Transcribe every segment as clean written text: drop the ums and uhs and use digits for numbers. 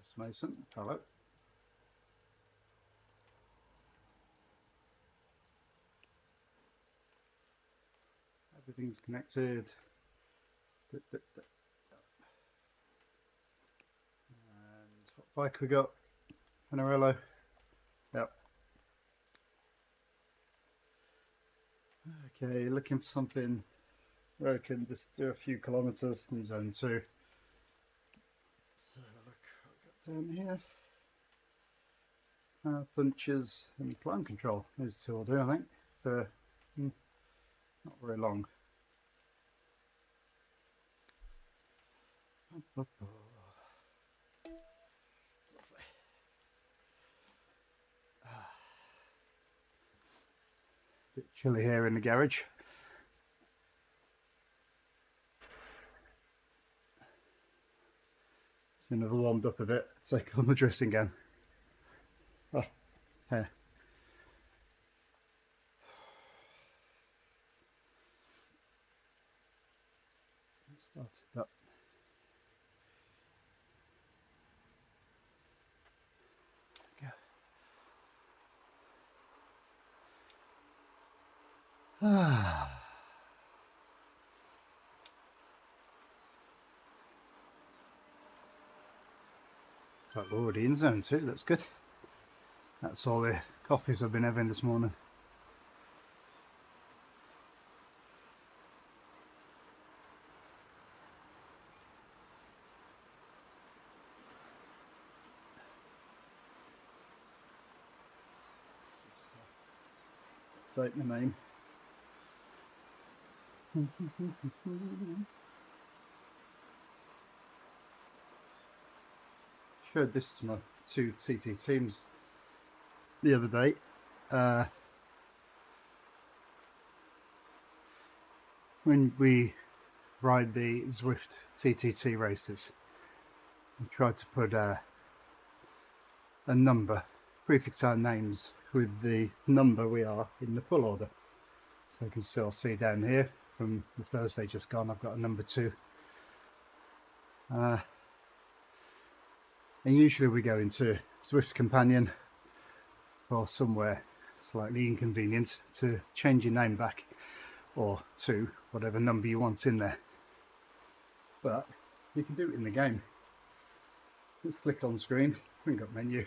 Chris Mason, hello. Everything's connected. And what bike we got? Panarello. Yep. Okay, looking for something where I can just do a few kilometers in zone 2. So look what I got down here. Punches and climb control. These two will do, I think, for not very long. Bit chilly here in the garage. So another warmed up a bit. Take on my dressing gown. Oh, here. Started up. Ah. So we're already in zone 2, that's good. That's all the coffees I've been having this morning. Take my name. Showed this to my 2 TT teams the other day. When we ride the Zwift TTT races, we try to put a number, prefix our names with the number we are in the pull order. So you can still see down here from the Thursday just gone, I've got a number 2. And usually we go into Zwift Companion or somewhere slightly inconvenient to change your name back or to whatever number you want in there. But you can do it in the game. Just click on screen, bring up menu,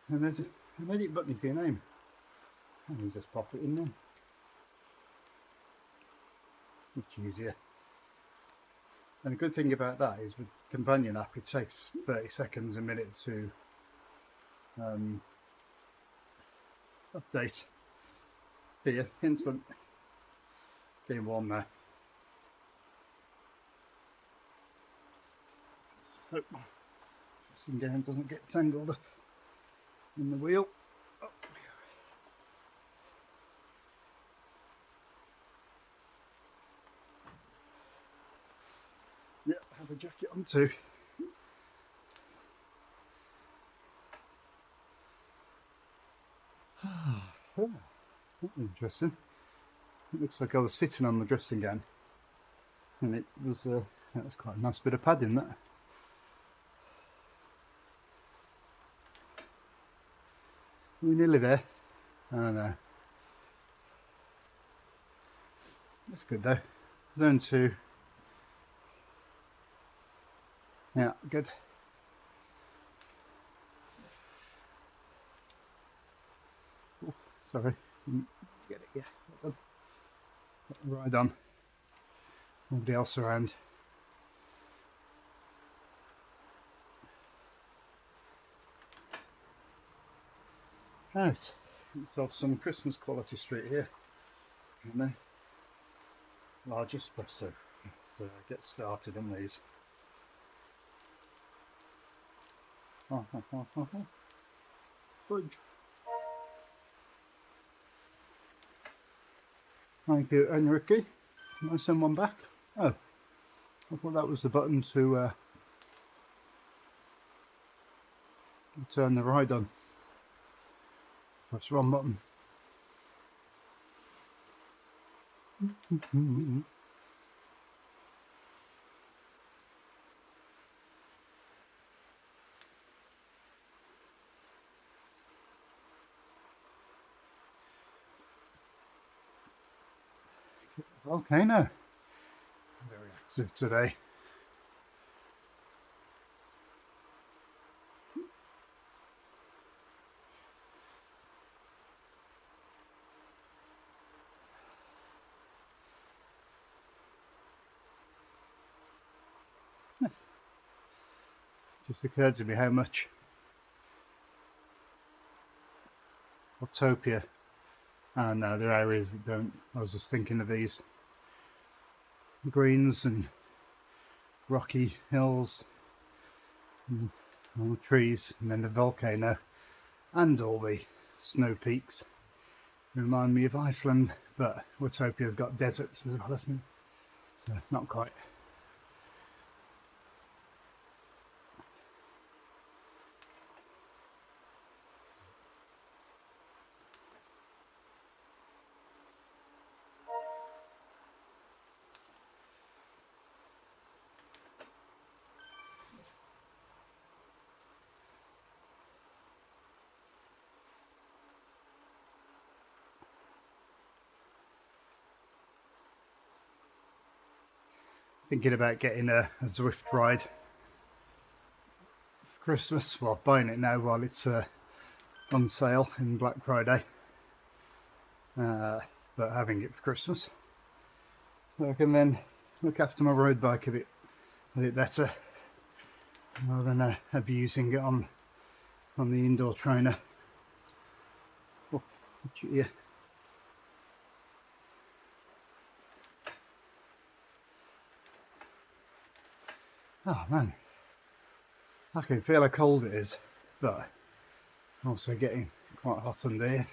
and there's an edit button for your name. And you just pop it in there. Much easier. And the good thing about that is with Companion app, it takes 30 seconds, a minute to update. Here, instant. Getting warm there. So, dressing gown doesn't get tangled up in the wheel. Oh. Yeah, have a jacket on too. Oh, interesting. It looks like I was sitting on the dressing gown, and it was quite a nice bit of padding, that. We're nearly there. I don't know. That's good though. Zone 2. Yeah, good. Oh, sorry, didn't get it. Yeah, well done. Got the ride on. Nobody else around. Right, let's have some Christmas quality street here. And then large espresso. Let's get started on these. Fudge. Thank you, Enrique. Can I send one back? Oh, I thought that was the button to turn the ride on. Press the wrong button. volcano. Very active today. Just occurred to me how much Watopia, and now there are areas that don't. I was just thinking of these greens and rocky hills and all the trees, and then the volcano and all the snow peaks remind me of Iceland, but Watopia's got deserts as well, hasn't it? So not quite. Thinking about getting a Zwift ride for Christmas. Well, buying it now while it's on sale in Black Friday, but having it for Christmas, so I can then look after my road bike a bit better, rather than abusing it on the indoor trainer. Oh, yeah. Oh man, I can feel how cold it is, but I'm also getting quite hot under here.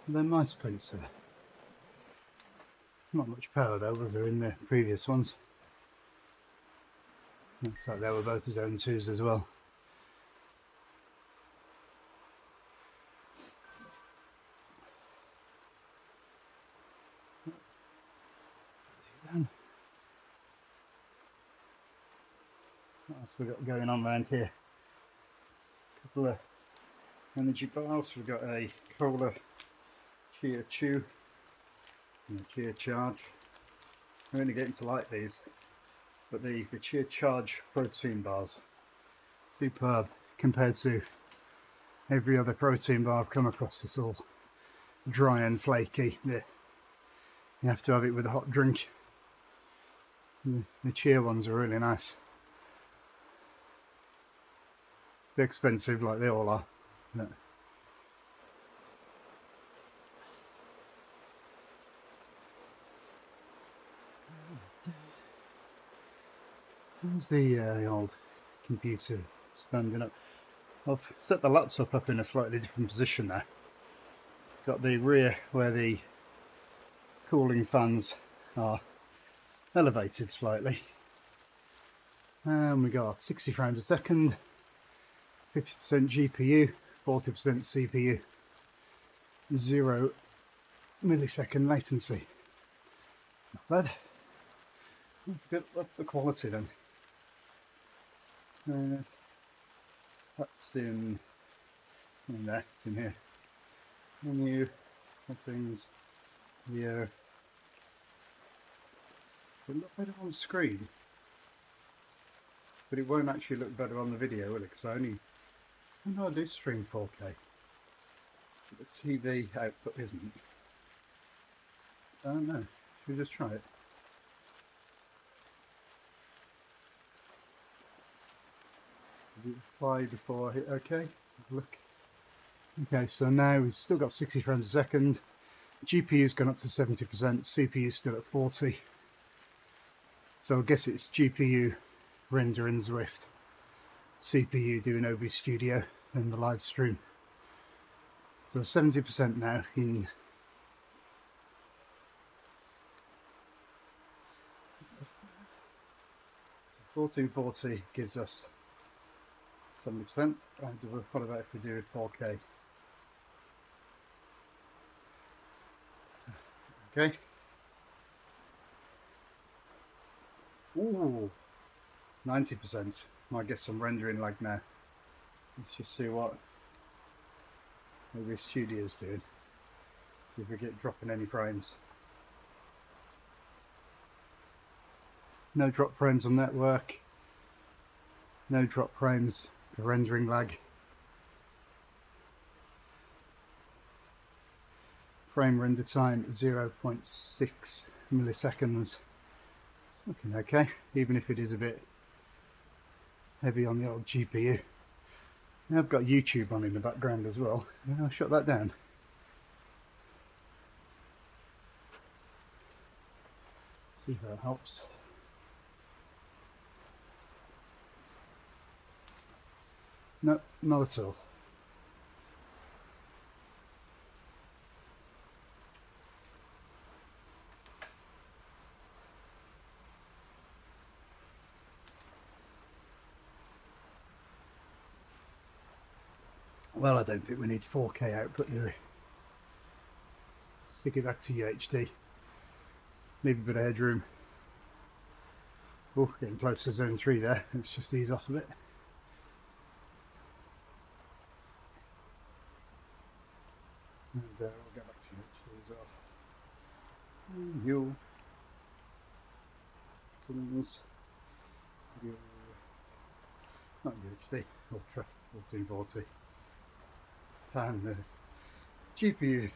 They're nice plates there. Not much power though, was there, in the previous ones? Looks like they were both Zone 2s as well. What else we got going on around here? A couple of energy bars. We've got a Cola Chia Chew and a Chia Charge. I'm only getting to like these, but the Chia Charge protein bars, superb compared to every other protein bar I've come across. It's all dry and flaky. Yeah. You have to have it with a hot drink. The Chia ones are really nice. They're expensive, like they all are. Yeah. There's the old computer standing up. I've set the laptop up in a slightly different position now. Got the rear where the cooling fans are elevated slightly. And we got 60 frames a second, 50% GPU, 40% CPU, 0 millisecond latency. Not bad. Good, the quality then. That's in there, it's in here. Menu, settings, video. It'll look better on screen, but it won't actually look better on the video, will it? Because I know I do stream 4K, but the TV output isn't. I don't know. Should we just try it? Does it apply before I hit OK? Let's have a look. Okay, so now we've still got 60 frames a second. GPU's gone up to 70%, CPU's still at 40. So I guess it's GPU rendering Zwift, CPU doing OB Studio and the live stream. So 70% now in 1440 gives us 70%. What about if we do 4K? Okay. Ooh, 90%. Might get some rendering lag now. Let's just see what maybe Studio's doing. See if we get dropping any frames. No drop frames on network. No drop frames for rendering lag. Frame render time 0.6 milliseconds. Looking okay, even if it is a bit heavy on the old GPU. Now I've got YouTube on in the background as well. I'll shut that down. See if that helps. No, not at all. Well, I don't think we need 4K output, do we? Stick it back to UHD. Leave a bit of headroom. Oh, getting close to zone 3 there. Let's just ease off a bit. And we'll go back to UHD as well. Not UHD, Ultra 1440. And the GPU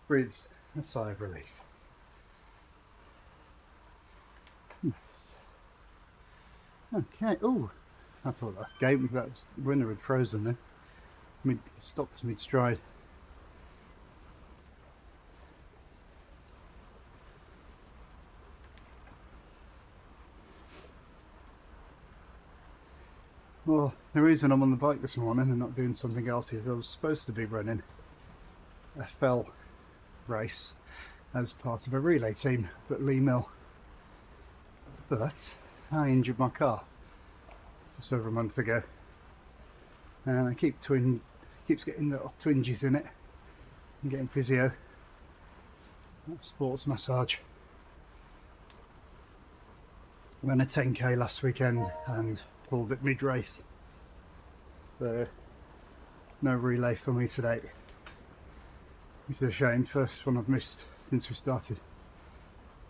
breathes a sigh of relief. Nice. Okay, oh, I thought that game, that winner had frozen then. Stopped mid-stride. Well, the reason I'm on the bike this morning and not doing something else is I was supposed to be running a fell race as part of a relay team at Lee Mill, but I injured my car just over a month ago, and I keeps getting little twinges in it and getting physio, sports massage. I ran a 10k last weekend and pulled it mid-race, so no relay for me today, which is a shame. First one I've missed since we started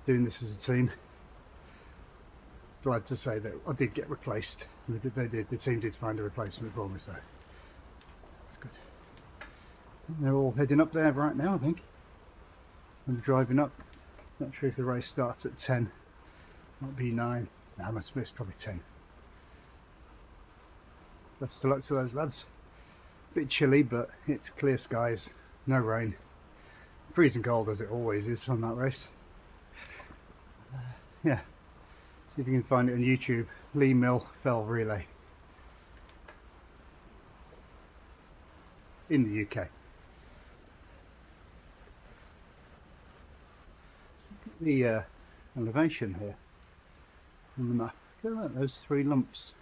doing this as a team. Glad to say that I did get replaced. The team did find a replacement for me, so that's good. They're all heading up there right now, I think. I'm driving up. Not sure if the race starts at 10. Might be 9. No, I must miss probably 10. Best of luck to those lads. A bit chilly, but it's clear skies, no rain. Freezing cold as it always is on that race. Yeah, see if you can find it on YouTube. Lee Mill Fell Relay in the UK. Look at the elevation here on the map. Look at those 3 lumps.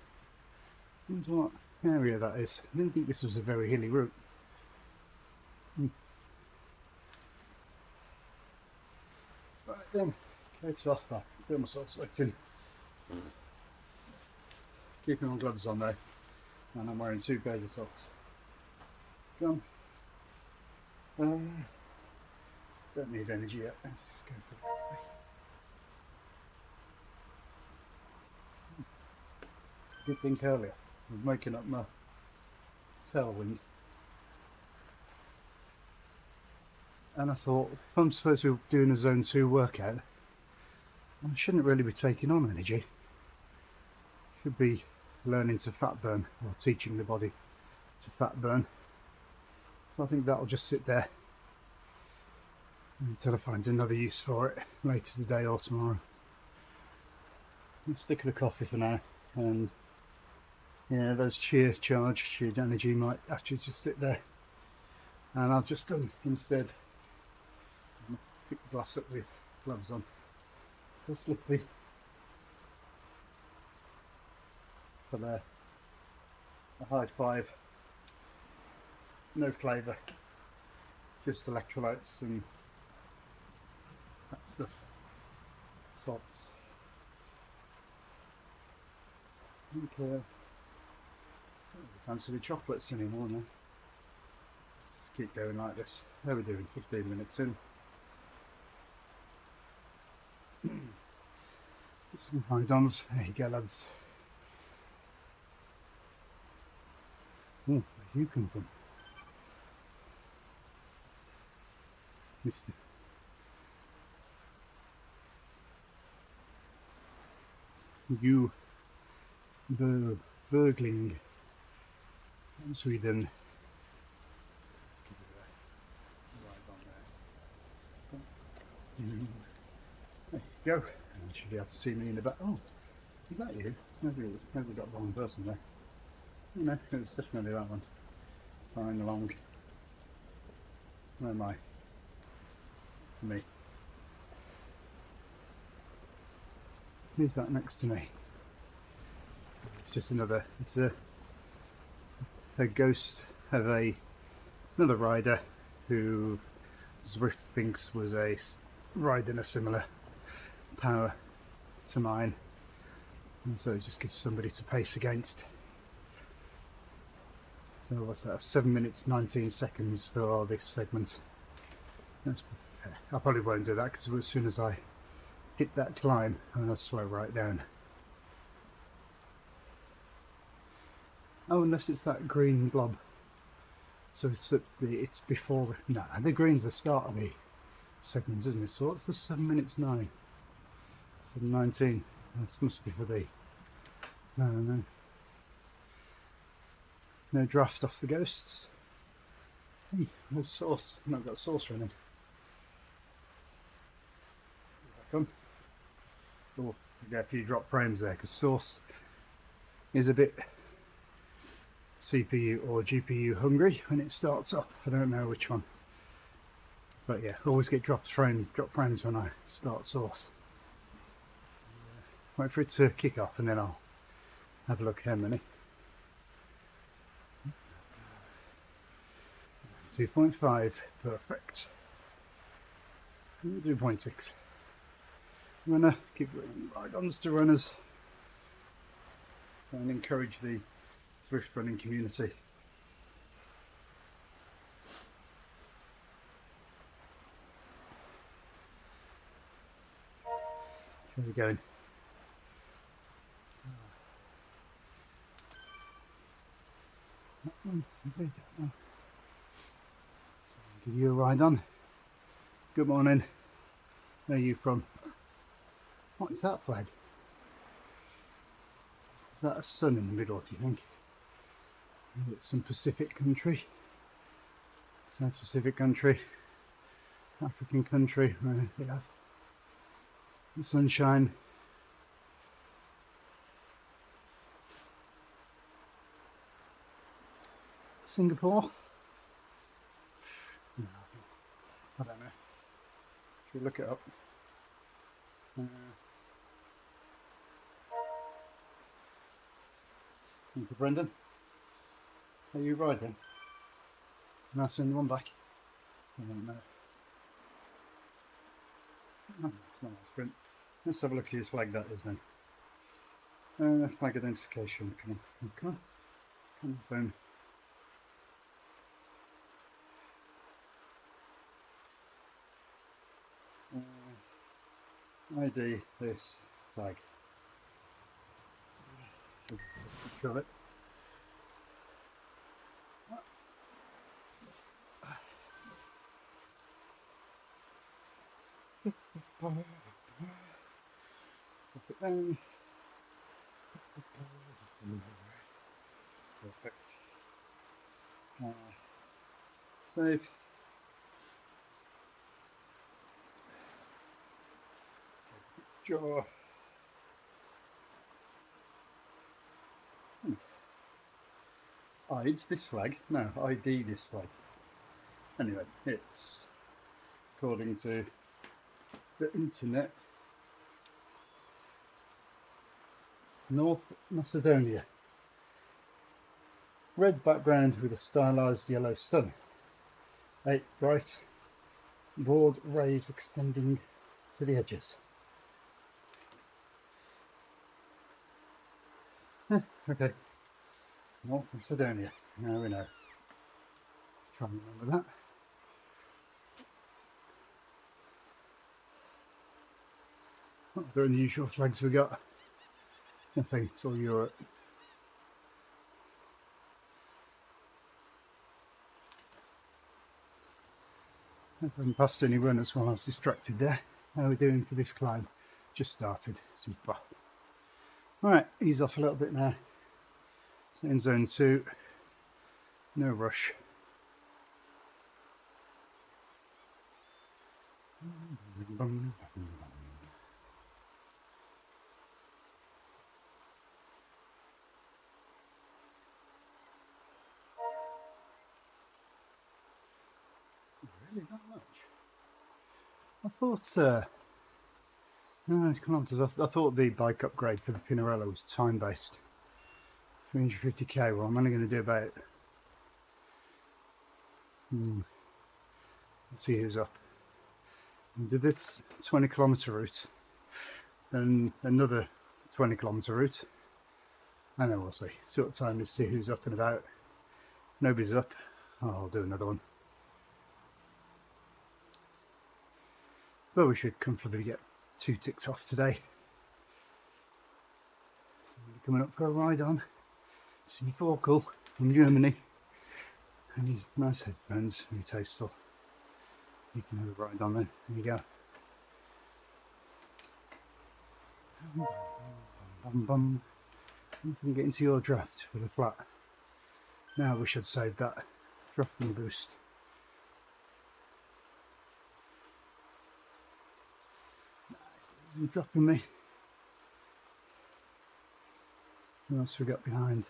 I wonder what area that is. I didn't think this was a very hilly route. Right then, it's off back. Feel myself sweating. Keeping my gloves on though, and I'm wearing 2 pairs of socks. Go on. Don't need energy yet. Let's just go for it. Did think earlier I was making up my tailwind, and I thought, if I'm supposed to be doing a zone 2 workout, I shouldn't really be taking on energy. Should be learning to fat burn, or teaching the body to fat burn. So I think that'll just sit there until I find another use for it later today or tomorrow. I'll stick with the coffee for now, and yeah, those cheered energy might actually just sit there. And I've just done instead, pick the glass up with gloves on. So slippy for there. A high 5, no flavour, just electrolytes and that stuff. Salts. Okay. Don't fancy the chocolates anymore now. Just keep going like this. How are we doing? 15 minutes in. Some high-dons. There you go, lads. Oh, where you come from? Mister. You Bergling from Sweden. Let's give it a ride on there. There you go. And you should be able to see me in the back. Oh, is that you? Maybe we got the wrong person there. Oh, no, it was definitely that one. Flying along. Where am I? To me. Who's that next to me? It's just another. It's a ghost of another rider who Zwift thinks was riding a similar power to mine, and so it just gives somebody to pace against. So what's that? 7 minutes 19 seconds for this segment. I probably won't do that because as soon as I hit that climb, I'm going to slow right down. Oh, unless it's that green blob. So it's before the green's the start of the segment, isn't it? So what's the 7 minutes 9? 7:19. This must be for the. No. No draft off the ghosts. Hey, no sauce. I've not got sauce running. Back on. Oh, I get a few drop frames there because sauce is a bit CPU or GPU hungry when it starts up. I don't know which one, but yeah, always get drop frames when I start sauce. Wait for it to kick off and then I'll have a look how many. 2.5, perfect. 2.6. I'm gonna give ride-ons to runners and encourage the Zwift running community. Where are we going? That one, that one. So I'll give you a ride on. Good morning. Where are you from? What is that flag? Is that a sun in the middle, do you think? Maybe it's some Pacific country. South Pacific country. African country where they have the sunshine. Singapore? No, I don't know. Should we look it up? Thank you, Brendan. Are you riding? Can I send one back? I don't know. Oh, it's not a sprint. Let's have a look whose flag that is then. Flag identification. Come on. Phone. ID this flag. Control it. Pop it down. Perfect. Save. Jaw. ID's this flag? No, ID this flag. Anyway, it's according to the internet. North Macedonia. Red background with a stylized yellow sun. 8 bright broad rays extending to the edges. Okay. Well, Macedonia. Now we know. Try and remember that. What other unusual flags we got? Nothing, it's all Europe. I haven't passed any runners while I was distracted there. How are we doing for this climb? Just started. Super. Alright, ease off a little bit now. So in zone 2, no rush. Really, not much. I thought, no, kilometres. I thought the bike upgrade for the Pinarello was time-based. 350k. Well, I'm only going to do about. Let's see who's up. I'll do this 20-kilometre route, and another 20-kilometre route, and then we'll see. See what time is. See who's up and about. Nobody's up. Oh, I'll do another one. But we should comfortably get 2 ticks off today. Somebody coming up for a ride on C4 from Germany, and his nice headphones, very tasteful. You can have a ride on then. There you go. Bum, bum. You can get into your draft for the flat. Now we should save that drafting boost. He's dropping me. What else we got behind?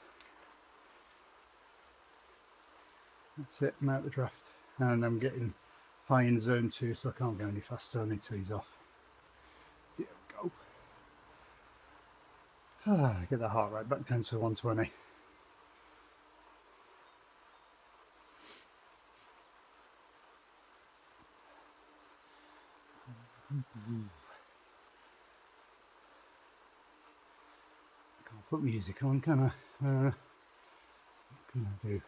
That's it, I'm out the draft. And I'm getting high in zone 2, so I can't go any faster. I need to ease off. There we go. Get that heart rate back down to 120. Can't put music on, can I? What can I do?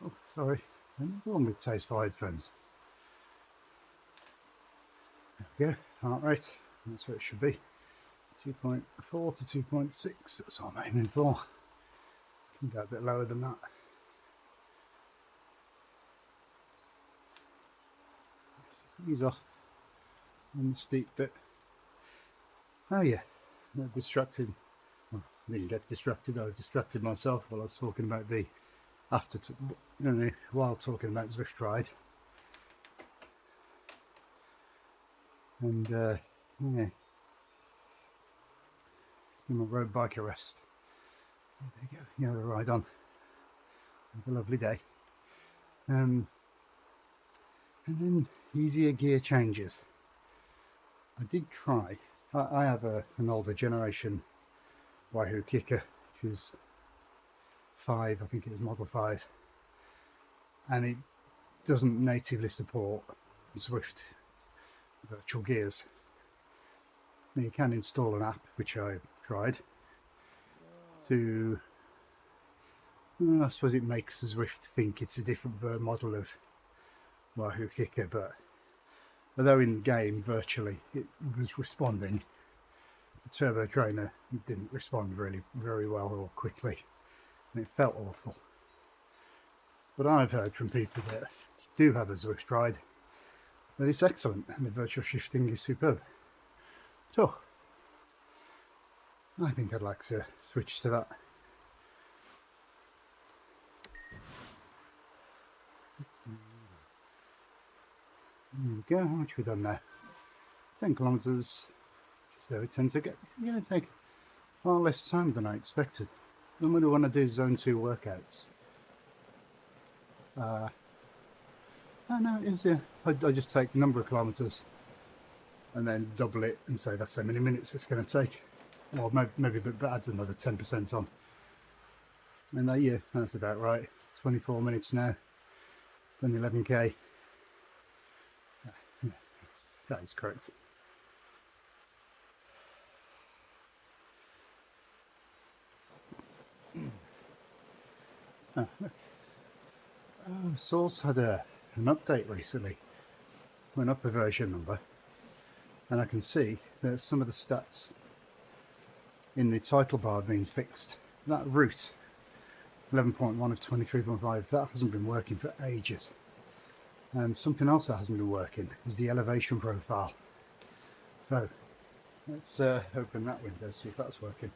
Oh, sorry. Another one with tasteful headphones. There we go. Heart rate. That's where it should be. 2.4 to 2.6. That's what I'm aiming for. Can go a bit lower than that. Just ease off on the steep bit. Oh yeah, not distracted. Well, I didn't get distracted. I distracted myself while I was talking about the while talking about Zwift ride. And yeah, give my road bike a rest. There you go. You have a ride on. Have a lovely day. And then easier gear changes. I did try. I have an older generation Wahoo kicker, which is 5. I think it was Model 5, and it doesn't natively support Zwift virtual gears. Now you can install an app, which I tried. I suppose it makes Zwift think it's a different model of Wahoo kicker, but although in game virtually it was responding, the turbo trainer didn't respond really very well or quickly, and it felt awful. But I've heard from people that do have a Zwift ride that it's excellent and the virtual shifting is superb. So I think I'd like to switch to that. There we go. How much have we done now? 10 kilometres. So we tend to get. It's going to take far less time than I expected. Normally when I do zone 2 workouts, I just take the number of kilometres and then double it and say that's how many minutes it's going to take. Or maybe that adds another 10% on. And yeah, that's about right. 24 minutes now. Done 11k. Yeah, that is correct. Oh, look. Oh, Source had an update recently. Went up a version number, and I can see that some of the stats in the title bar have been fixed. That route 11.1 of 23.5, that hasn't been working for ages. And something else that hasn't been working is the elevation profile. So let's open that window, see if that's working.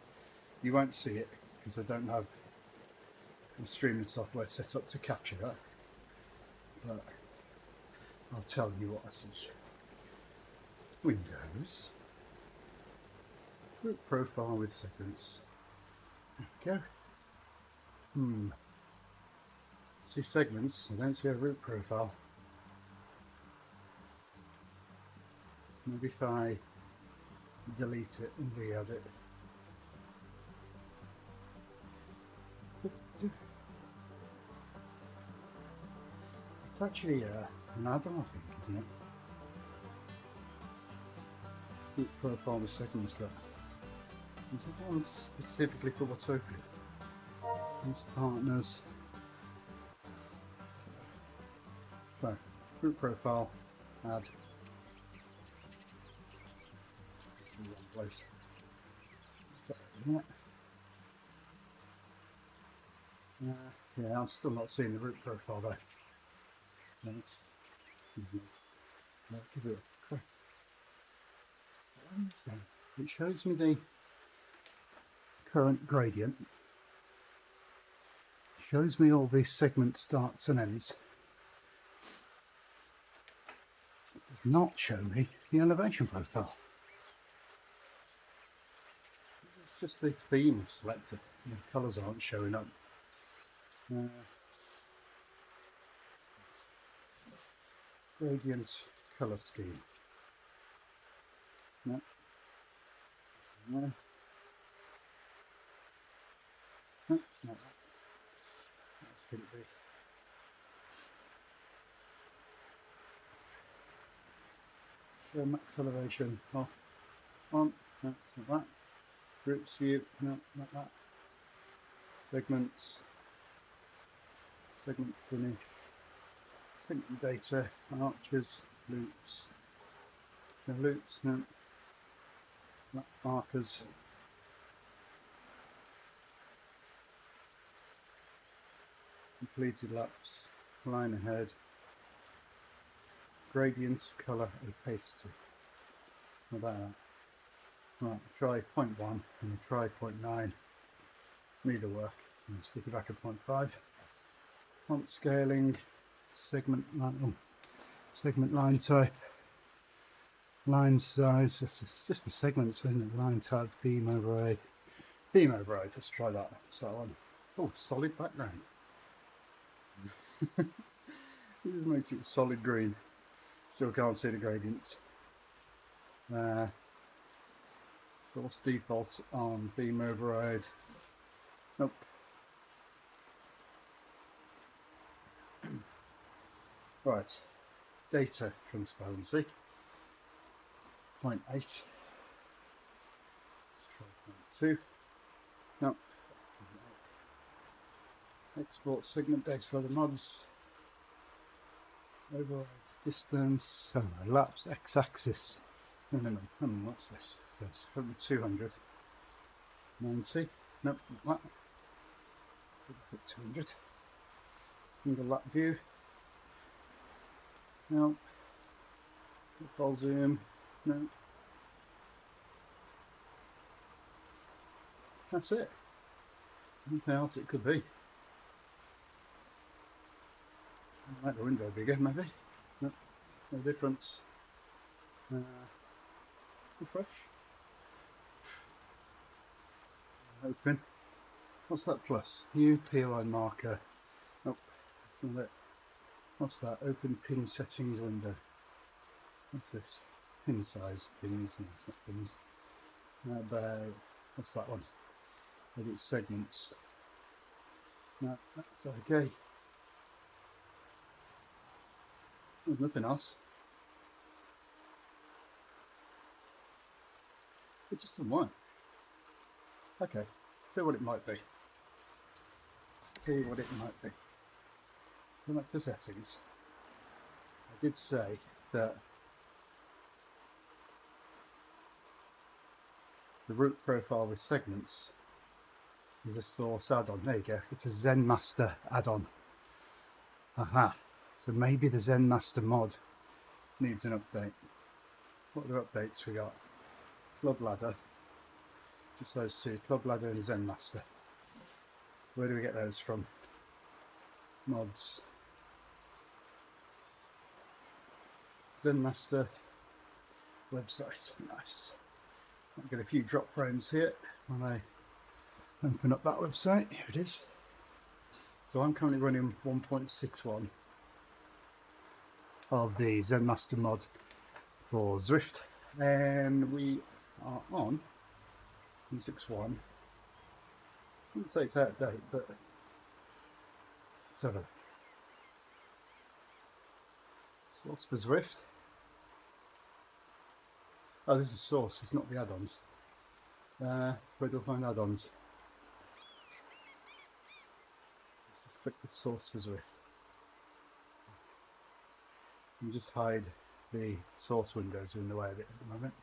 You won't see it because I don't have the streaming software set up to capture that, but I'll tell you what I see. Windows, route profile with segments. There we go. See segments, I don't see a route profile. Maybe if I delete it and re-add it. It's actually an add-on, I think, isn't it? Route profile with segments there. Is it one specifically for Watopia? These partners. So, route profile, add. It's in the wrong place. Yeah, I'm still not seeing the route profile though. That's is it? It shows me the current gradient. Shows me all these segment starts and ends. It does not show me the elevation profile. It's just the theme selected. The colours aren't showing up. Gradient colour scheme. No. No. No, it's not that. That's going to be. Show max elevation off. On. No, it's not that. Groups view. No, not that. Segments. Segment finish. Segment data. Arches. Loops. No loops. No. Not markers. Completed laps. Line ahead. Gradient colour opacity. How about that? Right, try 0.1 and try 0.9. Neither work. And stick it back at 0.5. Font scaling, segment line type, line size. Just for segments, isn't it? Line type, theme override. Theme override. Let's try that. So on. Oh, solid background. It just makes it solid green. Still can't see the gradients. Source default on theme override. Nope. Right. Data transparency. 0.8. Let's try 0.2. Nope. Export segment data for the mods. Override distance. Oh no, laps x-axis. No. What's this? That's 200. 90. Nope, not that. 200. Single lap view. No. Full zoom. No. That's it. Anything else it could be. I'll make the window bigger, maybe. No, there's no difference. Refresh. Open. What's that plus? New POI marker. Nope, that's not it. What's that? Open pin settings window. What's this? Pin size. Pins. No, it's not pins. What's that one? Maybe it's segments. No, that's okay. There's nothing else. It just doesn't work. Okay, tell you what it might be. Tell you what it might be. So back to settings. I did say that the root profile with segments is a source add-on. There you go. It's a ZenMaster add-on. Aha. So maybe the ZenMaster mod needs an update. What other updates we got? Club Ladder. Just those two. Club Ladder and ZenMaster. Where do we get those from? Mods. ZenMaster website. Nice. I'll get a few drop frames here when I open up that website. Here it is. So I'm currently running 1.61 of the ZenMaster mod for Zwift, and we are on 1.61. I wouldn't say it's out of date, but let's have a source for Zwift. Oh, this is source, it's not the add-ons. Where do I find add-ons? Let's just click the source for Zwift. And just hide the source windows in the way of it at the moment.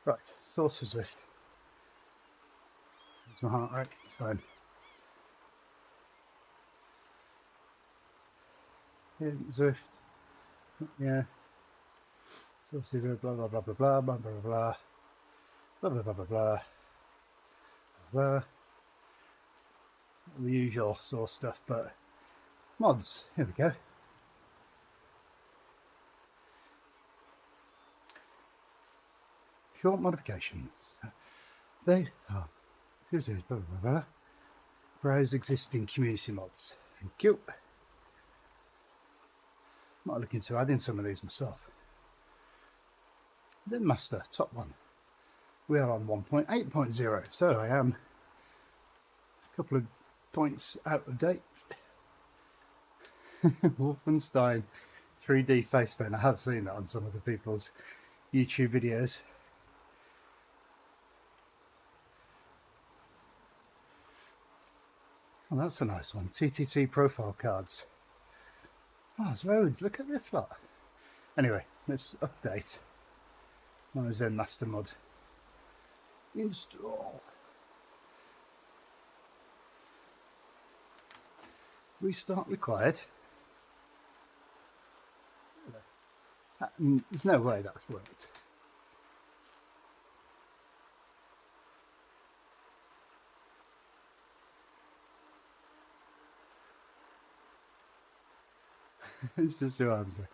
Right, source for Zwift. There's my heart rate, it's fine. Here, Zwift. Yeah. Source blah blah blah blah blah blah blah blah blah blah blah blah blah blah. The usual source stuff, but mods. Here we go. Short modifications. They are. Blah blah blah blah. Browse existing community mods. Thank you. Might look into adding some of these myself. ZenMaster, top one. We are on 1.8.0, so I am a couple of points out of date. Wolfenstein 3D face paint. I have seen that on some of the people's YouTube videos. Oh, that's a nice one. TTT profile cards. Oh, there's loads. Look at this lot. Anyway, let's update my ZenMaster mod. Install. Restart required. There's no way that's worked. It's just who I'm saying.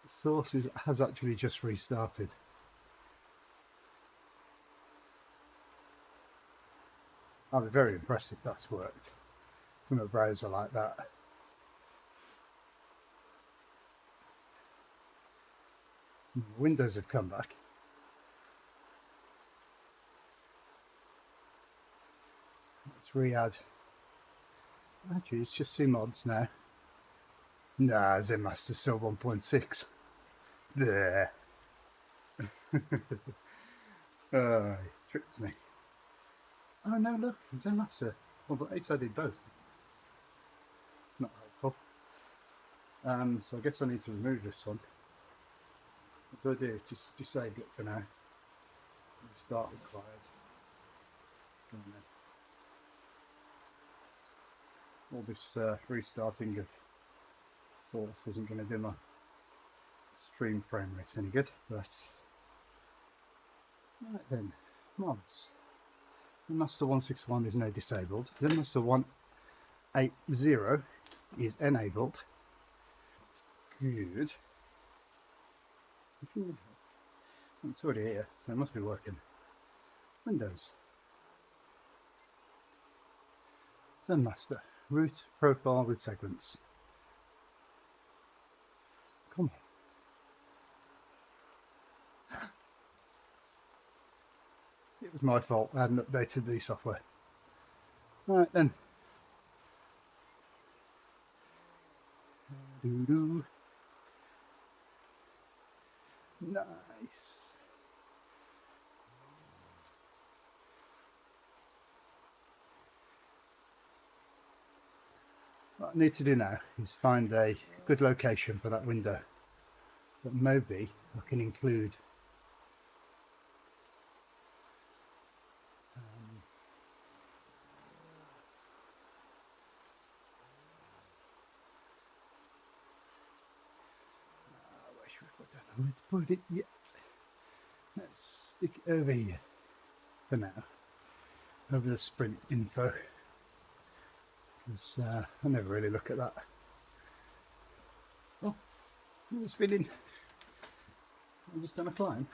Sources has actually just restarted. I'd be very impressed if that's worked from a browser like that. Windows have come back. Let's re-add. Actually, it's just 2 mods now. Nah, ZenMaster's still 1.6. There. Oh, he tricked me. Oh no, look, ZenMaster. Well, but it's added both. Not helpful. So I guess I need to remove this one. What do I do? Just disable it for now. Start required. All this restarting of source isn't going to do my stream frame rate any good, but right then, mods. ZenMaster 161 is now disabled. ZenMaster 180 is enabled. Good. It's already here, so it must be working. Windows. ZenMaster. Root profile with segments. Come on. It's my fault, I hadn't updated the software. Right then. Doo-doo. Nice. What I need to do now is find a good location for that window. But maybe I can include I don't know where to put it yet. Let's stick it over here for now, over the sprint info, because I never really look at that. Oh, it's spinning. I'm just done a climb.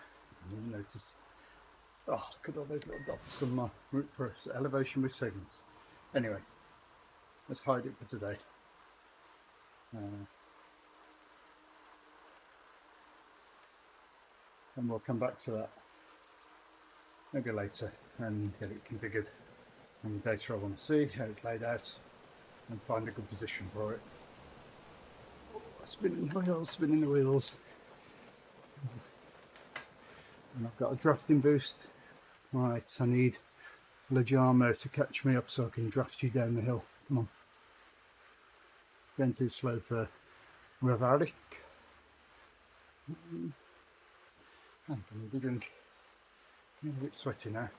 I didn't notice. Oh, look at all those little dots on my route for elevation with segments. Anyway, let's hide it for today. And we'll come back to that maybe later and get it configured and the data I want to see, how it's laid out, and find a good position for it. Oh, spinning the wheels. And I've got a drafting boost. Right, I need Lajamo to catch me up so I can draft you down the hill. Come on. Going too slow for Ravarik. I'm going to be drink. I'm a bit sweaty now.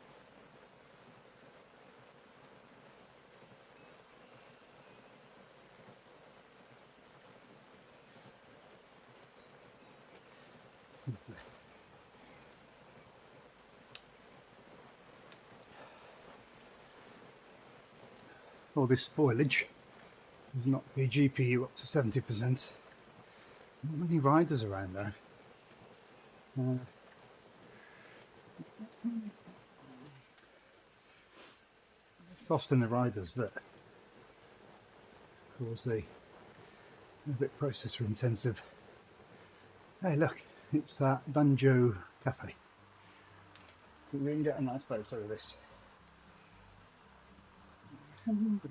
All this foliage has knocked the GPU up to 70%. Not many riders around though. It's often the riders that cause the a bit processor intensive. Hey look, it's that Banjo Cafe. So we can get a nice photo of this. Some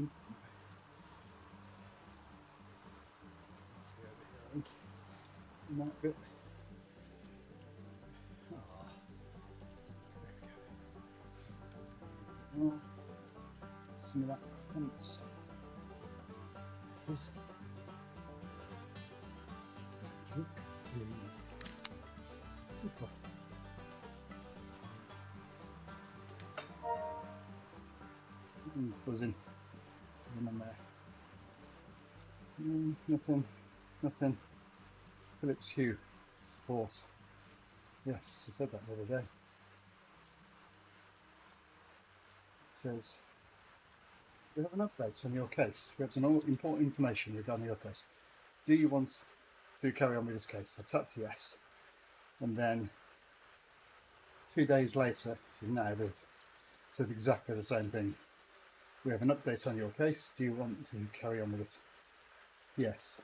of that fence. Super. Buzzing. Something on there. Nothing. Philips Hue. Sport. Yes, I said that the other day. It says, we have an update on your case. We have some important information regarding your case. Do you want to carry on with this case? I tapped yes. And then 2 days later, now they've said exactly the same thing. We have an update on your case. Do you want to carry on with it? Yes.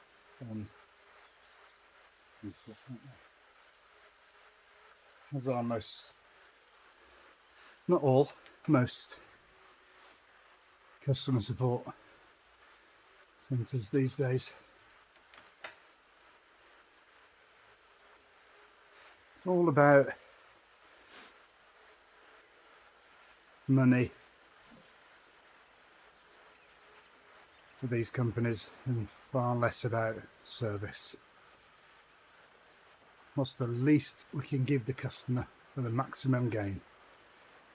Useless, aren't they? As are most, not all, most customer support centres these days. It's all about money for these companies and far less about service. What's the least we can give the customer for the maximum gain?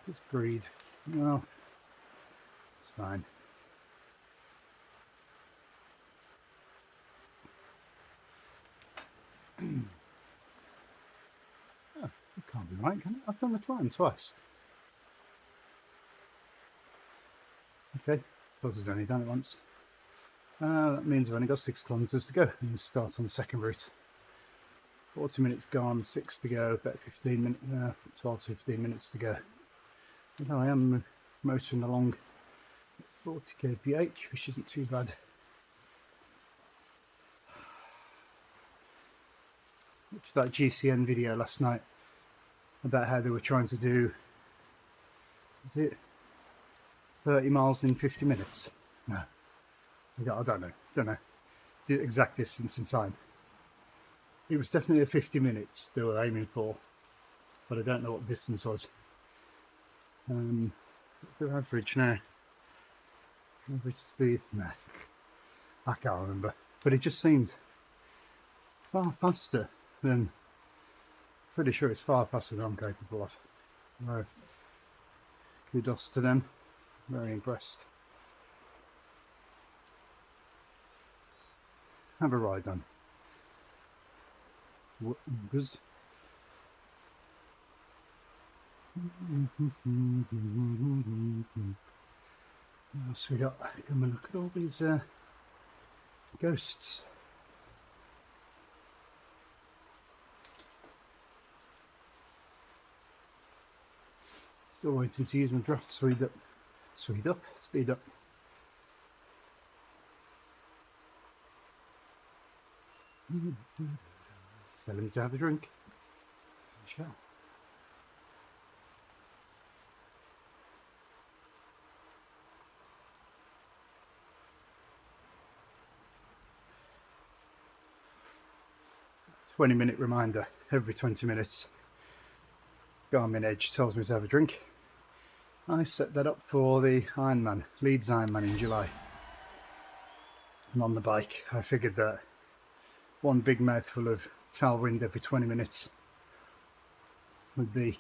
Just greed. Well, it's fine. Oh, it can't be right, can it? I've done the climb twice. Okay, thought I'd only done it once. That means I've only got 6 kilometres to go and start on the second route. 40 minutes gone, 6 to go, about 15 minutes, 12 to 15 minutes to go. Although I am motoring along at 40 kph, which isn't too bad. Watched that GCN video last night about how they were trying to do Is it 30 miles in 50 minutes? No, I don't know the exact distance in time. It was definitely a 50 minutes they were aiming for, but I don't know what the distance was. What's their average now? Average speed? No, I can't remember. But it just seemed far faster than, pretty sure it's far faster than I'm capable of. No, kudos to them. Very impressed. Have a ride on. What else we got? Come and look at all these ghosts. Still waiting to use my draft speed up. Speed up. Tell him to have a drink. Sure. "20-minute reminder every 20 minutes. Garmin Edge tells me to have a drink. I set that up for the Ironman, Leeds Ironman in July. And on the bike, I figured that one big mouthful of tailwind every 20 minutes would be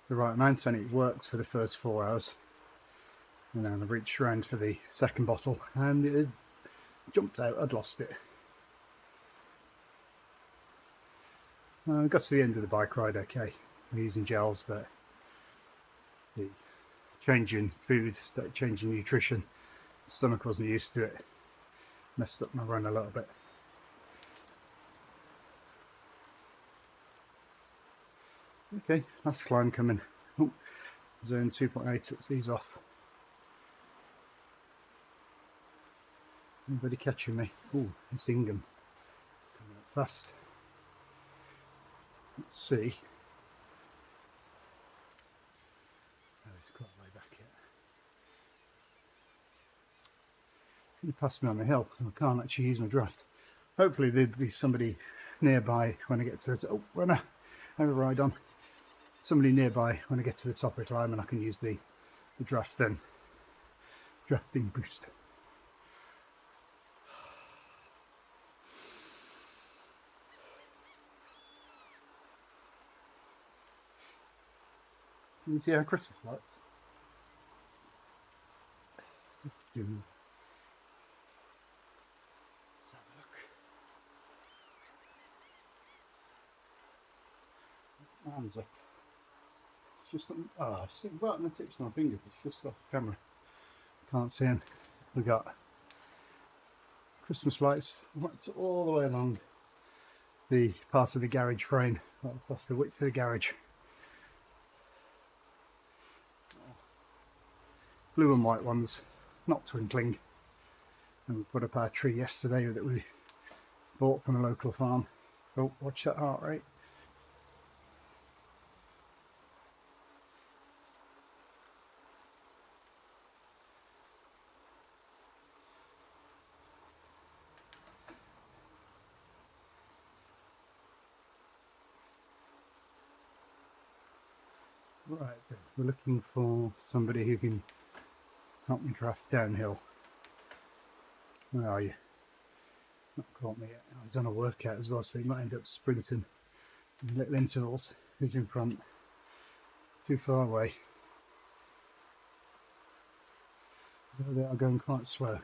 the right amount, and it worked for the first 4 hours. And then I reached around for the second bottle and it had jumped out. I'd lost it. I got to the end of the bike ride okay. I'm using gels, but the change in food, change in nutrition, stomach wasn't used to it. Messed up my run a little bit. Okay, last climb coming. Oh, zone 2.8, let's ease off. Anybody catching me? Oh, it's Ingham. Coming up fast. Let's see. Oh, it's quite way back yet. It's going to pass me on the hill, so I can't actually use my draft. Hopefully there'd be somebody nearby when I get to the... Oh, runner! Have a ride on. Somebody nearby when I get to the top of the climb and I can use the draft then. Drafting boost. Can you see our Christmas lights? Let's have a look. Hands up. It's just right on the tips of my fingers. It's just off the camera. Can't see them. We got Christmas lights all the way along the part of the garage frame, right across the width of the garage. Blue and white ones, not twinkling. And we put up our tree yesterday that we bought from a local farm. Oh, watch that heart rate. Right, we're looking for somebody who can help me draft downhill. Where are you? Not caught me yet. Oh, he's on a workout as well, so he might end up sprinting in little intervals. Who's in front? Too far away. They are going quite slow.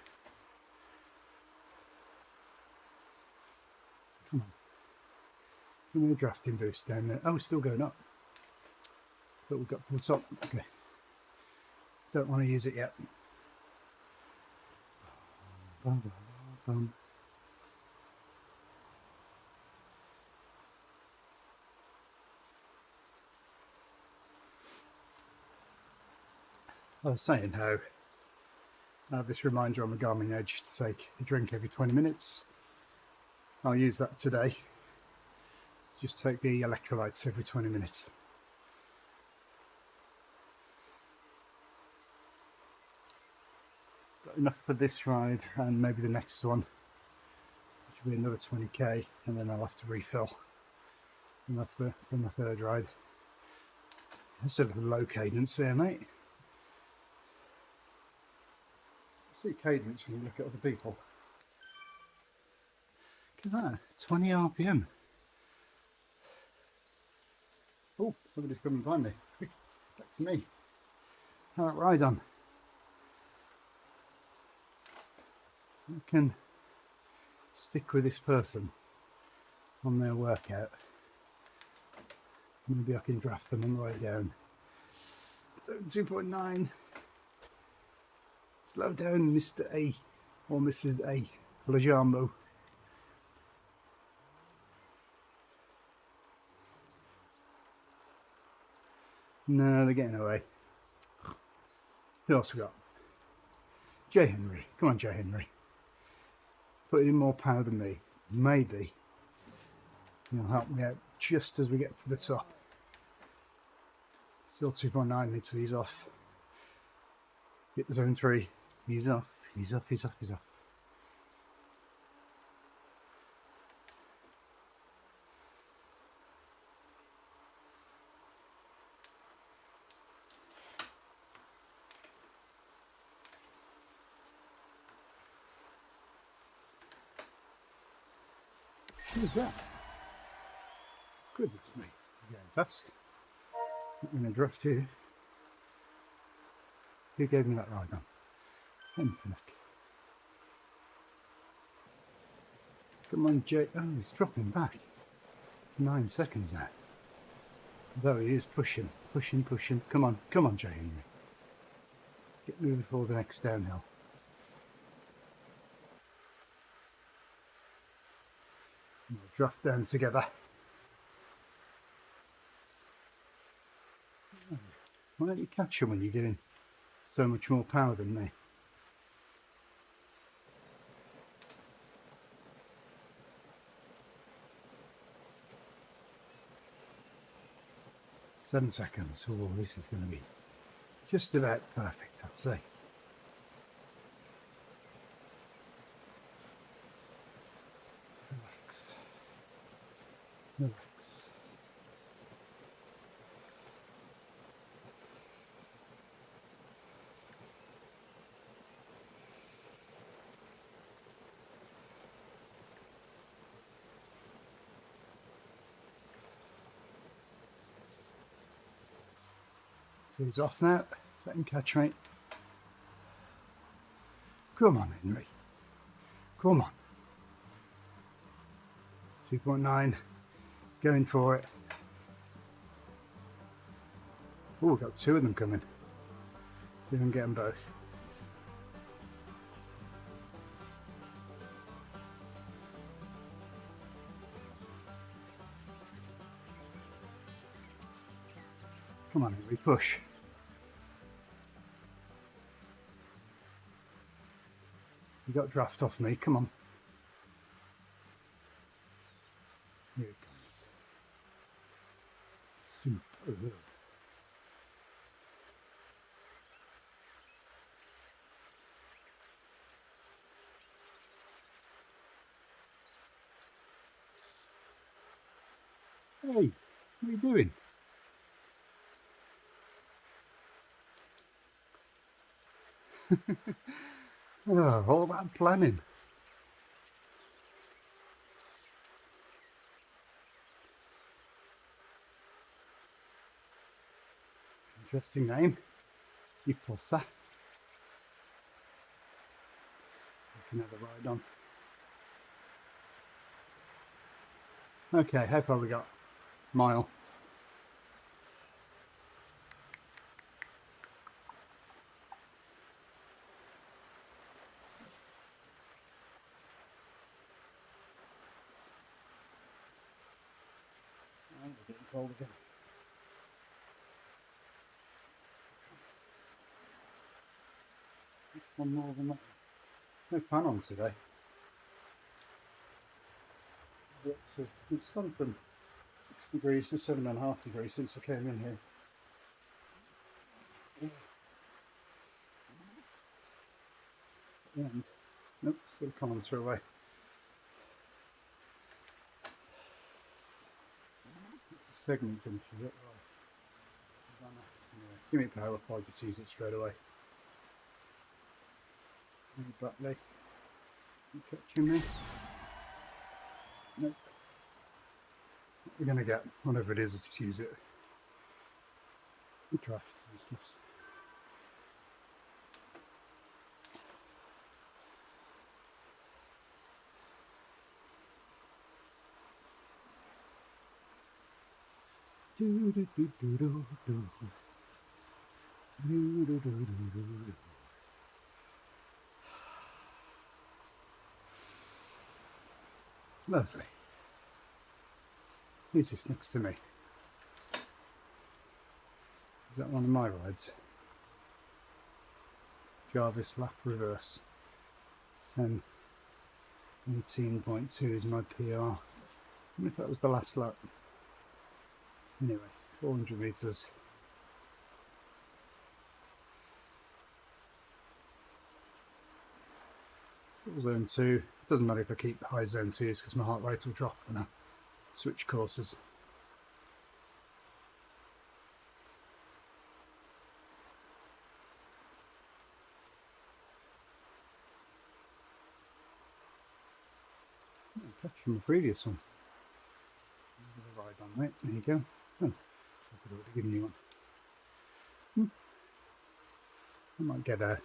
Come on. Give me a drafting boost down there. Oh, still going up. But we've got to the top. Okay. Don't want to use it yet. I was saying how I have this reminder on the Garmin Edge to take a drink every 20 minutes. I'll use that today. Just take the electrolytes every 20 minutes. got enough for this ride and maybe the next one, which will be another 20k, and then I'll have to refill for my third ride. That's sort of a low cadence there, mate. See cadence when you look at other people. Look at that, 20 RPM. Oh, somebody's coming behind me. Quick, back to me. How that ride on? I can stick with this person on their workout. Maybe I can draft them on the way down. So 2.9. Slow down, Mr. A or Mrs. A. Lajambo. No, they're getting away. Who else we got? J. Henry. Come on, J. Henry. Putting in more power than me. Maybe he'll help me out just as we get to the top. Still 2.9, need to ease off. Hit the zone 3. He's off. He's off. He's off. He's off. Who's that? Goodness me. Going fast. Not going to draft here. Who gave me that ride on? Infinite. Come on, Jay. Oh, he's dropping back. 9 seconds now. Though he is pushing. Come on, Jay Henry. Get moving for the next downhill. We'll draft down together. Why don't you catch him when you're doing so much more power than me? Seven seconds. Oh, this is going to be just about perfect, I'd say. Relax. Relax. So he's off now. Let him catch me. Come on, Henry. Come on. 2.9. He's going for it. Oh, we've got two of them coming. See if we can get them both. Come on, Henry, push. You got draft off me, come on. Here it comes. Super good. Hey, what are you doing? Oh, all that planning. Interesting name. Iposa. You can have a ride on. Okay, how far we got? Mile. Hands are getting cold again. This one more than that. No fan on today. It's gone from 6 degrees to 7.5 degrees since I came in here. the end. Nope, still can't throw away. It's a segment finish, is it? Right. Anyway, give me power, I'll just use it straight away. Back leg. You catching me? Nope. What we're going to get, whatever it is, just use it. Draft, useless. Do do do do do do. Do do do do do. Lovely. Who's this next to me? Is that one of my rides? Jarvis lap reverse. 18.2 is my PR. I wonder if that was the last lap. Anyway, 400 metres. Still zone 2. It doesn't matter if I keep high zone 2s because my heart rate will drop when I switch courses. From the previous one. Ride on, mate. There you go. Oh, I could have given you one. I might get a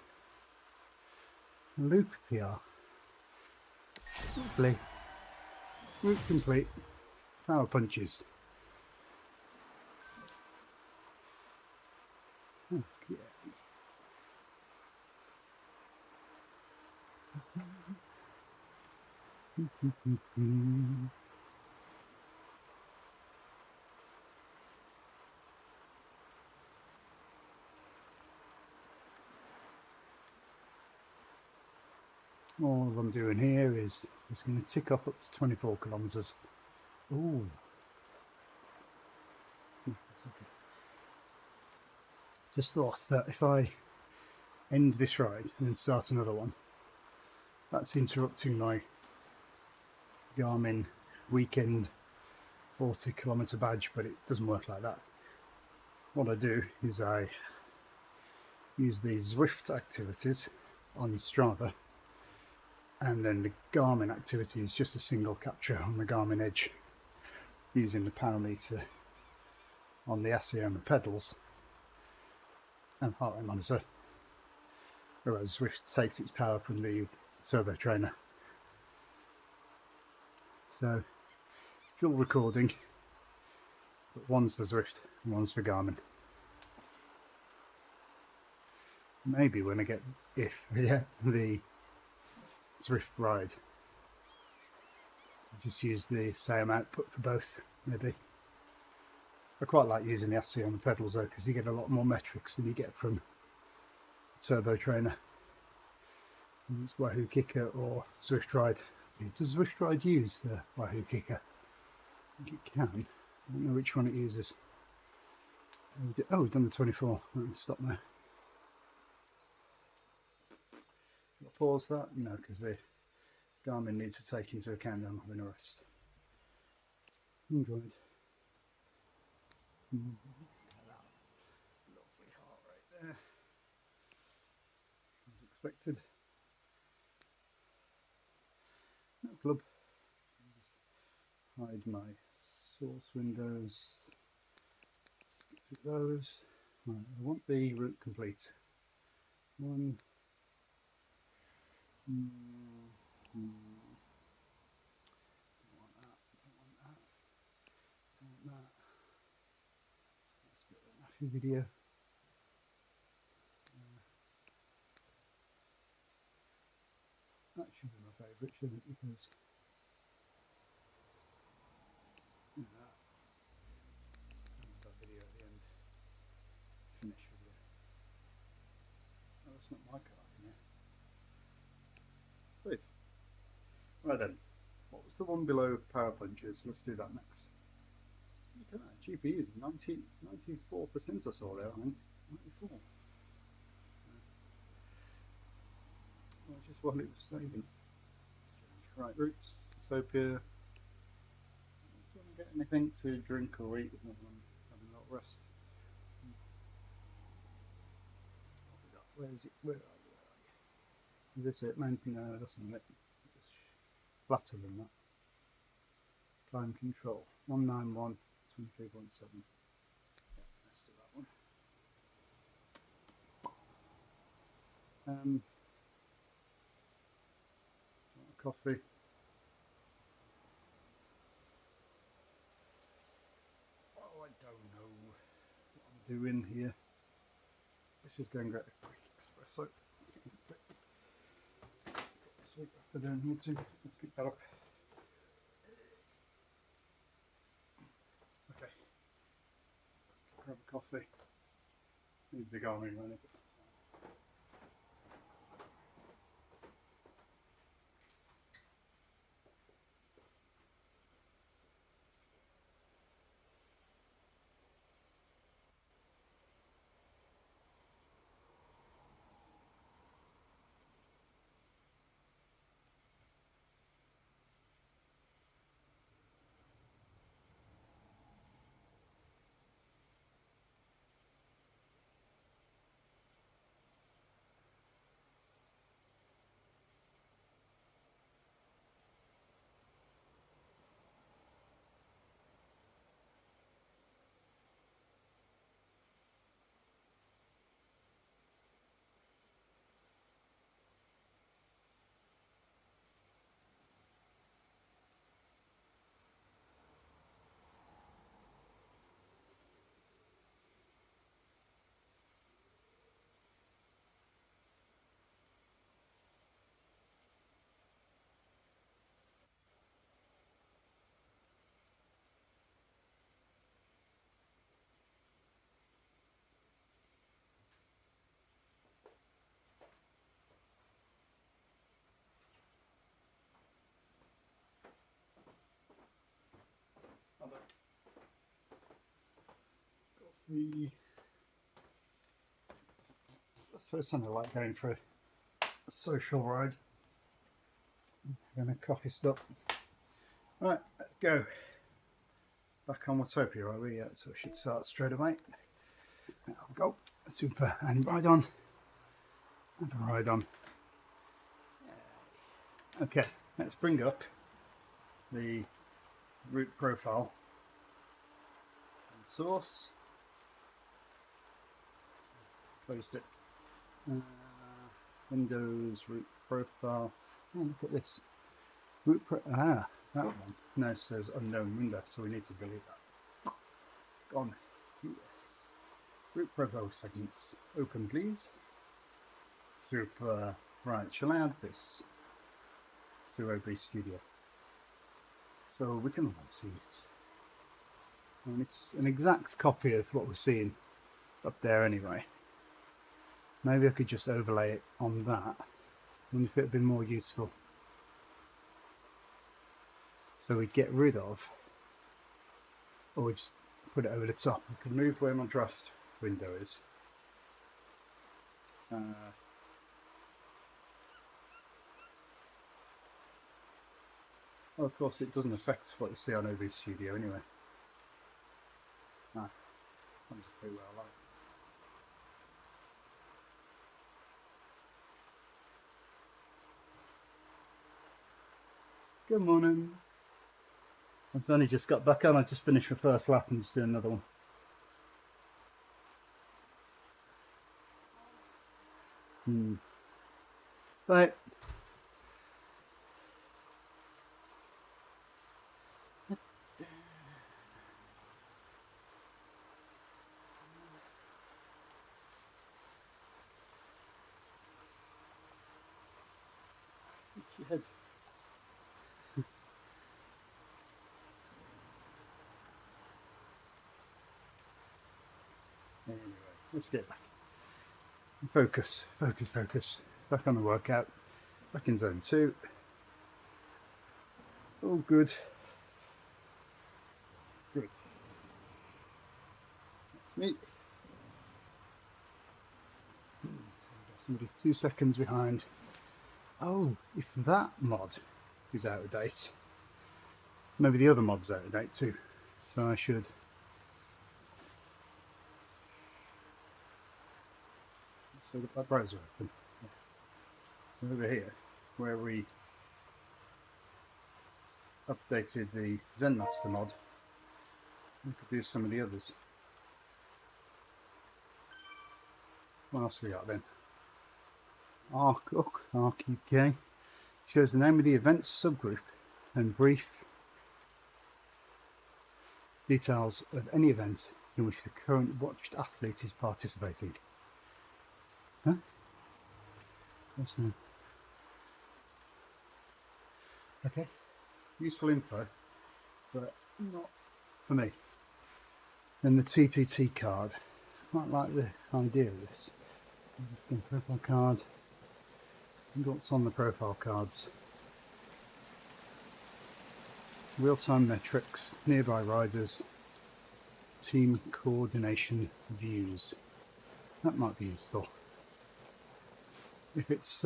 loop PR. Lovely. Route complete. Power punches. Okay. All I'm doing here is going to tick off up to 24 kilometres. Ooh. That's okay. Just thought that if I end this ride and then start another one, that's interrupting my Garmin weekend 40 kilometre badge, but it doesn't work like that. What I do is I use these Zwift activities on Strava, and then the Garmin activity is just a single capture on the Garmin Edge using the power meter on the Asioma pedals and heart rate monitor, whereas Zwift takes its power from the turbo trainer. So dual recording, but one's for Zwift and one's for Garmin. Maybe when I get the Zwift ride, I'll just use the same output for both, maybe. I quite like using the Asioma pedals though, because you get a lot more metrics than you get from the turbo trainer. It's Wahoo Kicker or Zwift Ride. Does Zwift Ride use the Wahoo Kicker? I think it can. I don't know which one it uses. Oh, we've done the 24. Let me stop there. I'll pause that, you know, because the Garmin needs to take into account I'm having a rest. Android. Lovely heart rate there, as expected. No club. Just hide my source windows. Skip those. Right, I want the route complete. One. Don't want that. Don't want that. Don't want that. That's a bit of a naffy video. That should be my favourite, shouldn't it? Because that video at the end. Finish video. Oh, that's not my car in here. Save. Right then. What was the one below power punches? Let's do that next. Look at that. GPU is 94% I saw there, I think. 94. which is what it was saving. Right, routes, Watopia. Do you want to get anything to drink or eat? I'm having a little rest. Where is it? Where are you? Is this it? No, that's not it. It's flatter than that. Climb control 191 23.7. Let's do that one. Coffee. Oh, I don't know what I'm doing here. Let's just go and get a quick espresso. Sweet, I don't need to pick that up. Okay. Grab a coffee. Need the Garmin running. Coffee. First time I like going for a social ride. Having a coffee stop. Right, let's go. Back on Watopia, are we? Yeah, so we should start straight away. There we go. Super. And ride on. Have a ride on. Okay, let's bring up the route profile and source. Closed it. Windows route profile. Oh, look at this. That one. No, it says unknown window, so we need to delete that. Gone. Yes. Route profile segments. Open, please. Super. Right, shall I add this to OB Studio? So we can see it. And it's an exact copy of what we're seeing up there anyway. Maybe I could just overlay it on that. I wonder if it would be more useful. So we get rid of, or we just put it over the top. I can move where my draft window is. Well, of course, it doesn't affect what you see on OV Studio anyway. I'll just put it where I like. Good morning. I've only just got back on. I just finished my first lap and just doing another one. Right. Your head. Anyway, let's get back. Focus, focus, focus. Back on the workout. Back in zone 2. All good. Good. That's me. Somebody 2 seconds behind. Oh, if that mod is out of date, maybe the other mod's out of date too. So I should. So get that browser open. So over here, where we updated the Zenmaster mod, we could do some of the others. What else we got then? Arc UK shows the name of the events subgroup and brief details of any event in which the current watched athlete is participating. Huh? What's new? Okay, useful info, but not for me. Then the TTT card. Quite like the idea of this. Profile card. What's on the profile cards? Real-time metrics, nearby riders, team coordination views. That might be useful. If it's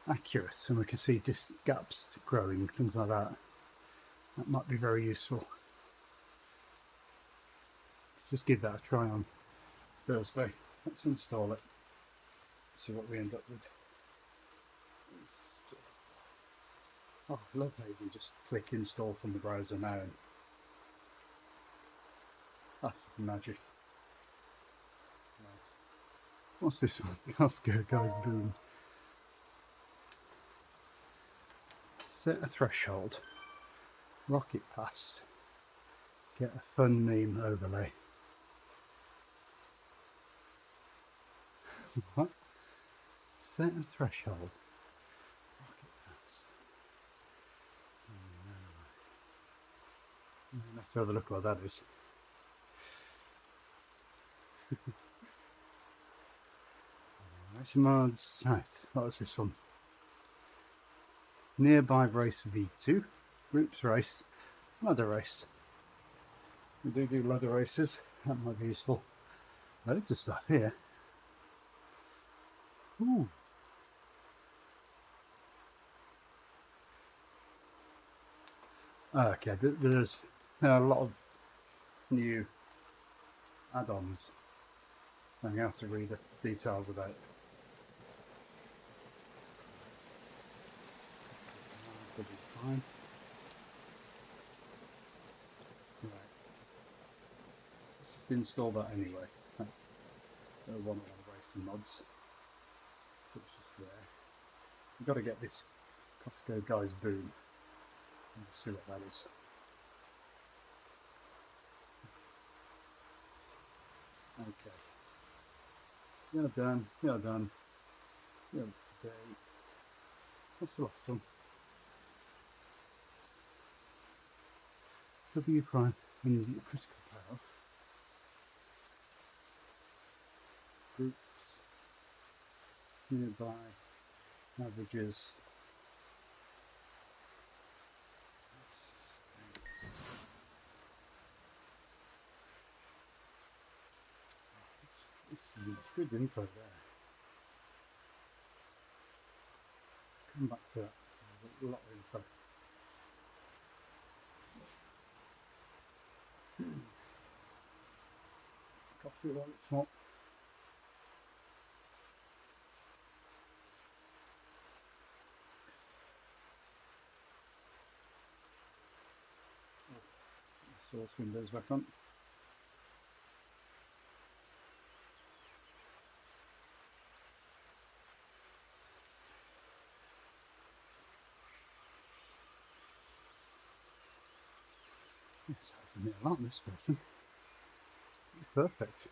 accurate and we can see gaps growing, things like that, that might be very useful. Just give that a try on Thursday. Let's install it, see what we end up with. Oh, I love how you can just click install from the browser now. And that's magic. Right. What's this one? Let's go, guys. Boom. Set a threshold. Rocket pass. Get a fun meme overlay. What? Set a threshold. Let's have a look what that is. Racing mods. Right, what was this one? Nearby race V2. Groups race. Ladder race. We do ladder races. That might be useful. Loads of stuff here. Ooh. Okay, there's a lot of new add-ons. I'm going to have to read the details about. That'll be fine. Right. Let's just install that anyway. One of the racing mods. So it's just there. We've got to get this Costco Guys Boom. Let's see what that is. Okay. You're done. You're done. You're up to date. What's the last one? W prime when using the critical power. Groups. Nearby. Averages. Good info there. Come back to that. There's a lot of info. Coffee while it's hot. Source windows back on. Yes, I can nail out this person. Perfect.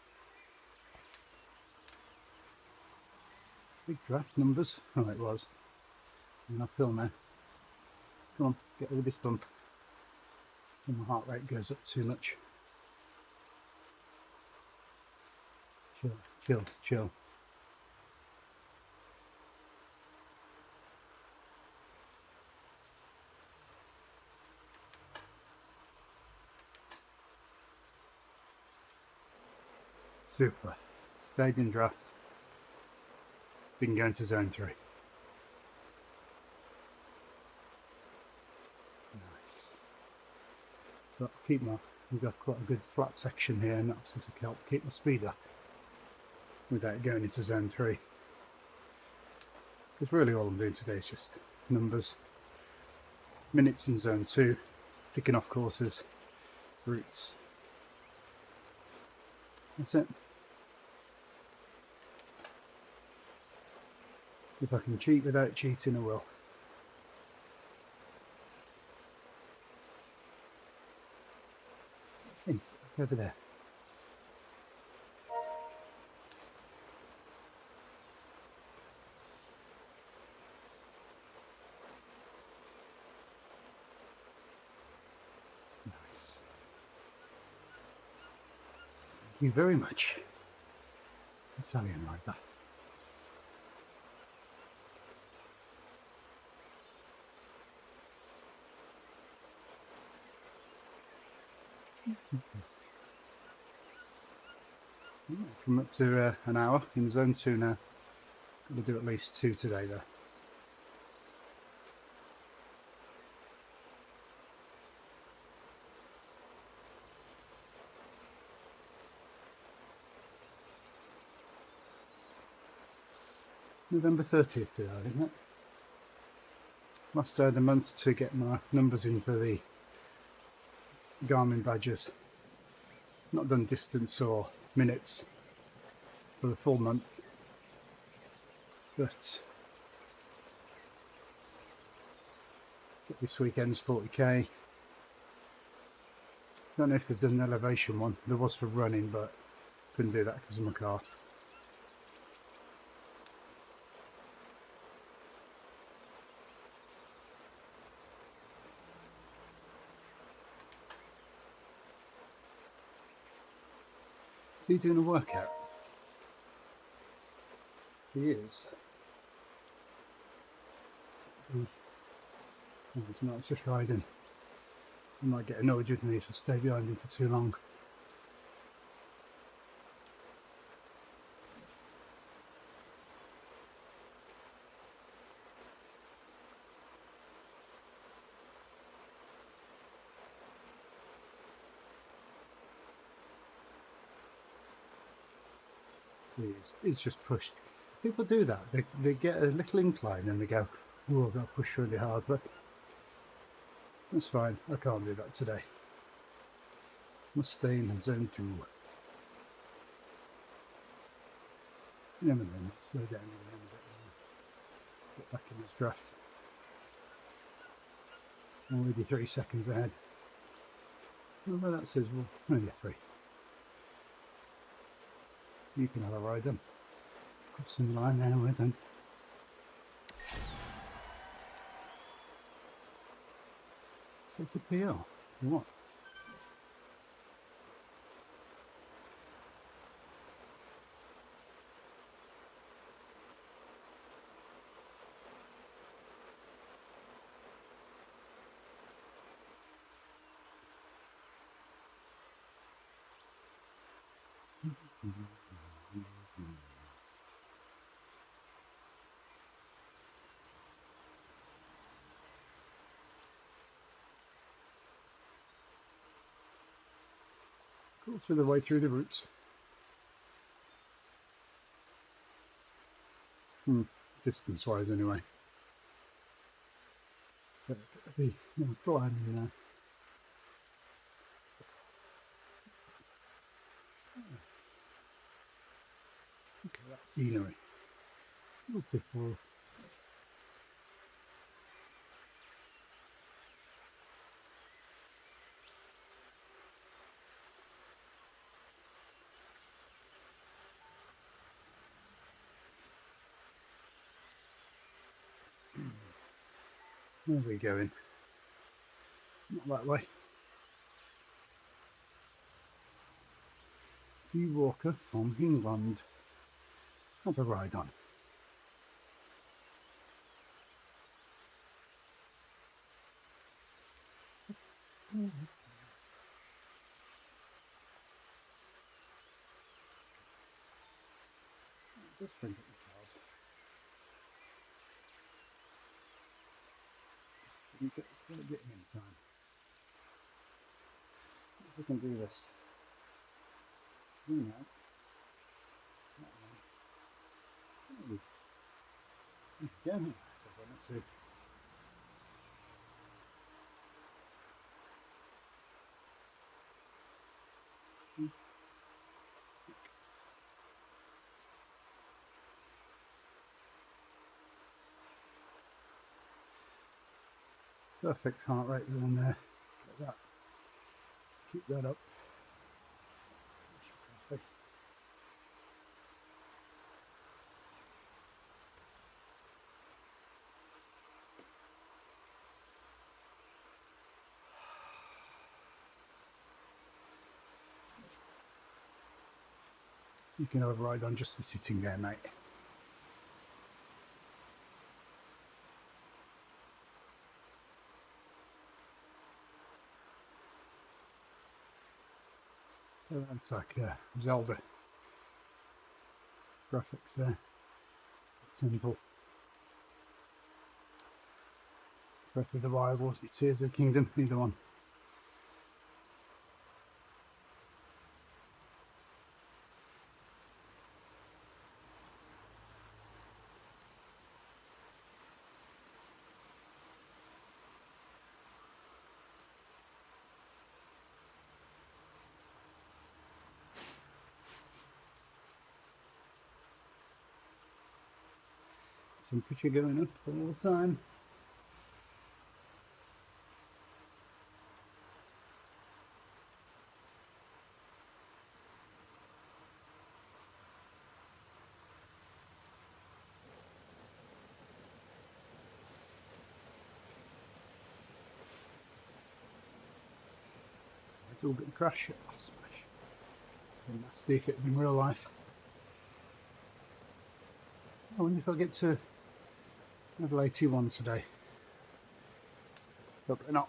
Big draft numbers. Oh, it was. I'm uphill now. Come on, get rid of this bump. And my heart rate goes up too much. Chill, chill, chill. Super. Stayed in draft. Didn't go into zone 3. but we've got quite a good flat section here, and that's just to help keep the speed up without going into zone 3. Because really all I'm doing today is just numbers, minutes in zone 2, ticking off courses, routes. That's it. If I can cheat without cheating, I will. Hey, over there. Nice. Thank you very much. Italian like that. Come up to an hour in zone 2 now. Got to do at least 2 today though. November 30th today, isn't it? Last day of the month to get my numbers in for the Garmin badges. Not done distance or minutes for the full month, but this weekend's 40k. Don't know if they've done the elevation one. There was for running, but couldn't do that because of my calf. Is he doing a workout? He is. Oh, it's not, it's just riding. I might get annoyed with me if I stay behind him for too long. He's just pushed. People do that. They get a little incline and they go, oh, I've got to push really hard, but that's fine. I can't do that today. Must stay in zone 2. Never mind, slow down a little bit. Get back in this draft. Already 3 seconds ahead. Well, that says, well, only 3. You can have a ride then. Crossing the line anyway then. So it's a PR. What? Go through the way through the routes. Distance wise anyway. But the climbing now. Okay, that's scenery. Beautiful. Where are we going? Not that way. D Walker from England. Have a ride on. Just bring up the cars. Just get him in time. We can do this. Zoom out. Again, to perfect heart rate zone there. Like that. Keep that up. You can override on just for sitting there, mate. So that's like Zelda graphics there. Temple. Breath of the Wild or Tears of the Kingdom, either one. Temperature going up all the time. So it's all going to crash. Oh, smash. Pretty nasty if it in real life. I wonder if I'll get to level 81 today. Probably not.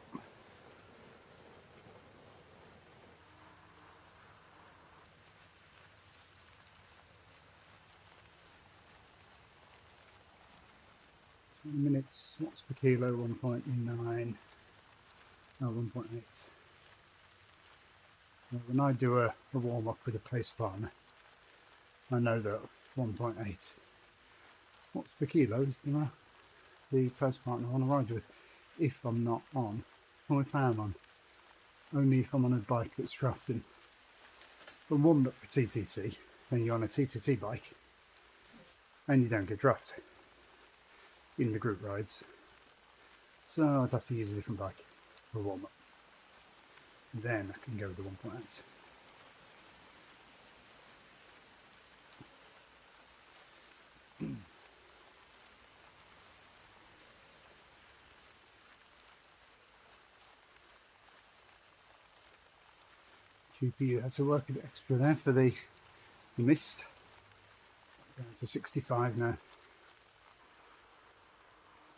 Minutes, watts per kilo, 1.9, no, 1.8. So when I do a warm-up with a pace partner, I know that 1.8 watts per kilo is the pace partner I want to ride with, if I'm not on, or if I am on, only if I'm on a bike that's drafting. If I'm warmed up for TTT, then you're on a TTT bike, and you don't get draft in the group rides, so I'd have to use a different bike for warm up. Then I can go with the 1.8. GPU had to work a bit extra there for the mist. Down to 65 now.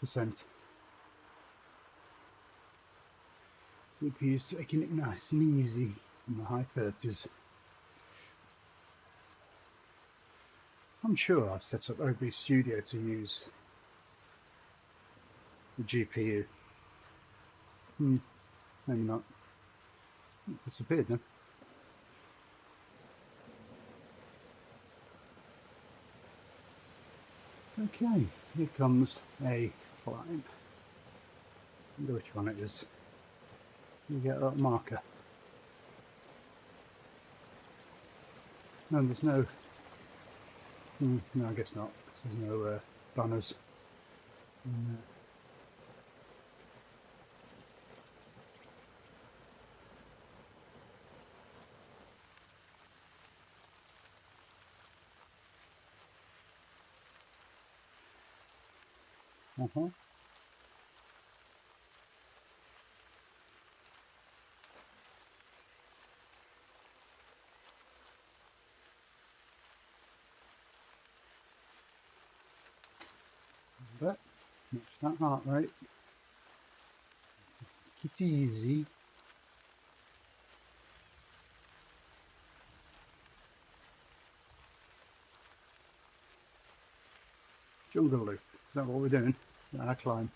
%. CPU's taking it nice and easy in the high 30s. I'm sure I've set up OB Studio to use the GPU. Maybe not. It disappeared then. Okay, here comes a climb. I wonder which one it is. You get that marker. No, there's no. No, I guess not, because there's no banners. But match that heart rate. Take it easy. Jungle loop. Is that what we're doing? Our climb.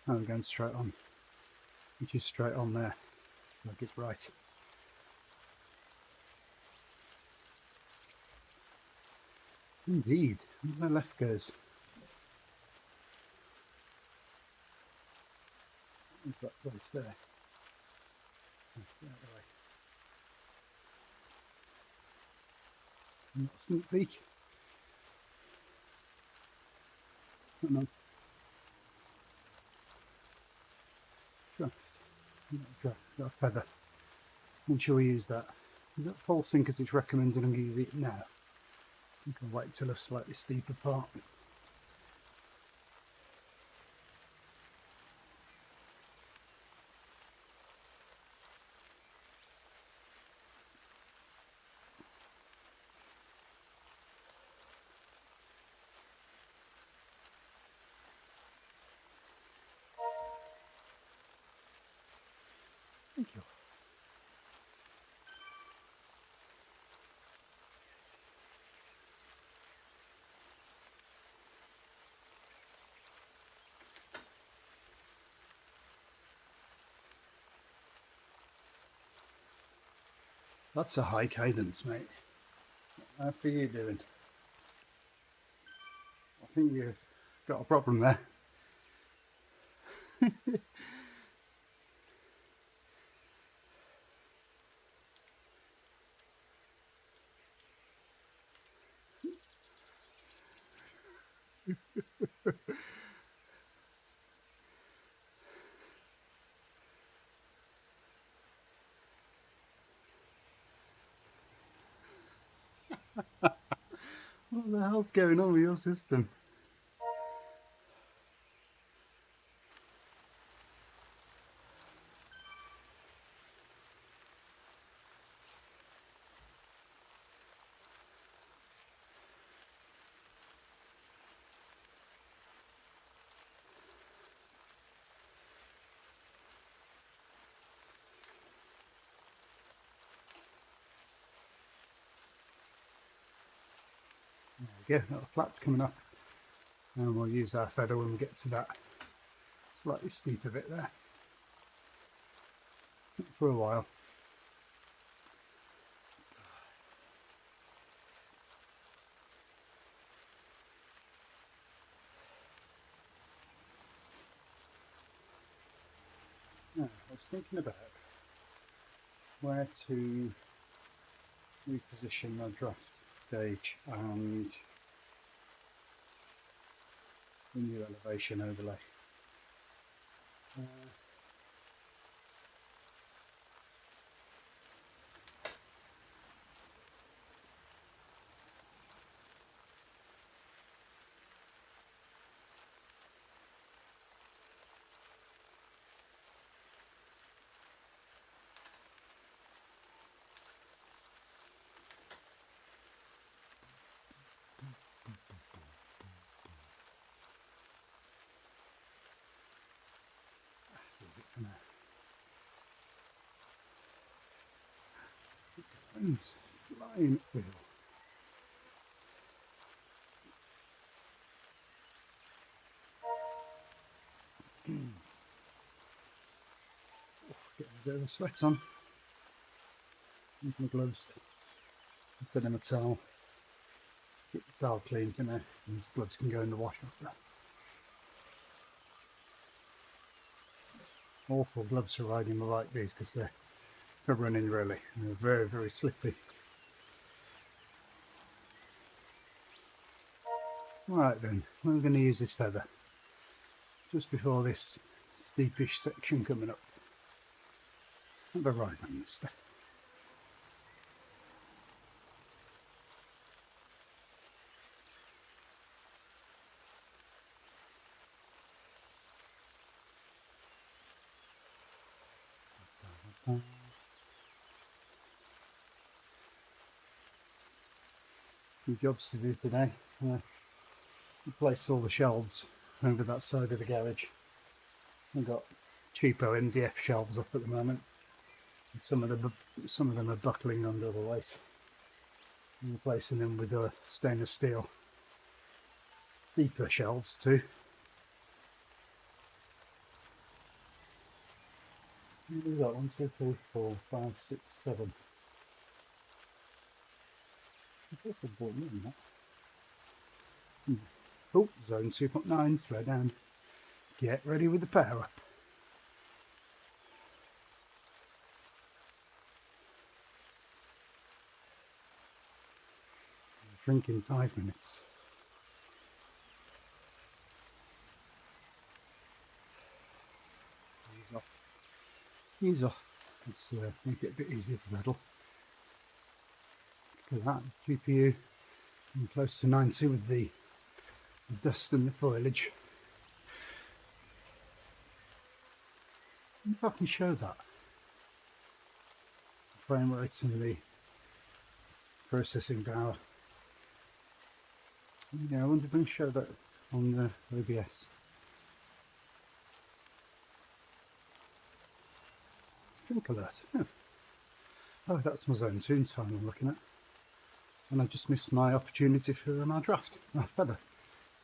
Oh, we're going straight on. Which is straight on there. Looks like it's right. Indeed. Where left goes. There's that place there. Not a sneak peek. Come on. Draft. Got a feather. Make sure we use that. Is that pulsing because it's recommended I'm going to use it now? I think I'll wait till a slightly steeper part. Thank you. That's a high cadence, mate. How are you doing? I think you've got a problem there. What the hell's going on with your system? There we go, that flat's coming up. And we'll use our feather when we get to that slightly steeper bit there. For a while. Now, I was thinking about where to reposition my draft gauge and the new elevation overlay. Flying wheel. Getting a bit of a sweat on. Use my gloves instead of my towel. Keep the towel clean, you know, and these gloves can go in the wash after. Awful gloves for riding the like these because they're running really, and they're very, very slippy. Right then, we're going to use this feather just before this steepish section coming up. Have a ride on this stuff. Few jobs to do today. Replace all the shelves over that side of the garage. I've got cheapo MDF shelves up at the moment. Some of them are buckling under the weight. I'm replacing them with stainless steel. Deeper shelves too. We've got 1, 2, 3, 4, 5, 6, 7. I thought I bought more than that. Oh, zone 2.9, slow down. Get ready with the power up. Drink in 5 minutes. Ease off. Ease off. Let's make it a bit easier to pedal. Look at that, GPU close to 90 with the dust and the foliage. I wonder if I can show that. The frame rate and the processing power. Yeah, I wonder if I can show that on the OBS. Drink alert. Oh, that's my zone 2 time I'm looking at. And I just missed my opportunity for my draft. My feather.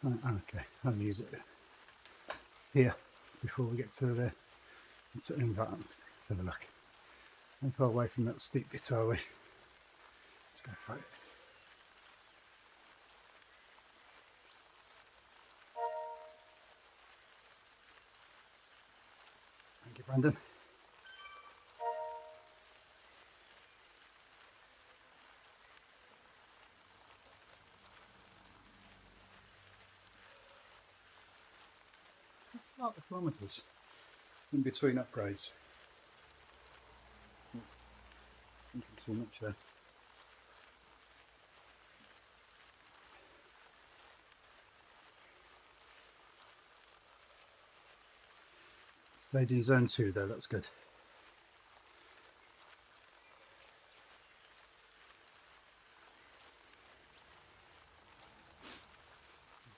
Okay, I'll use it here before we get to the environment. Have a look. How far away from that steep bit are we? Let's go for it. Thank you, Brandon. That's about the kilometres in between upgrades. Thinking too much there. Stayed in zone 2 though, that's good. As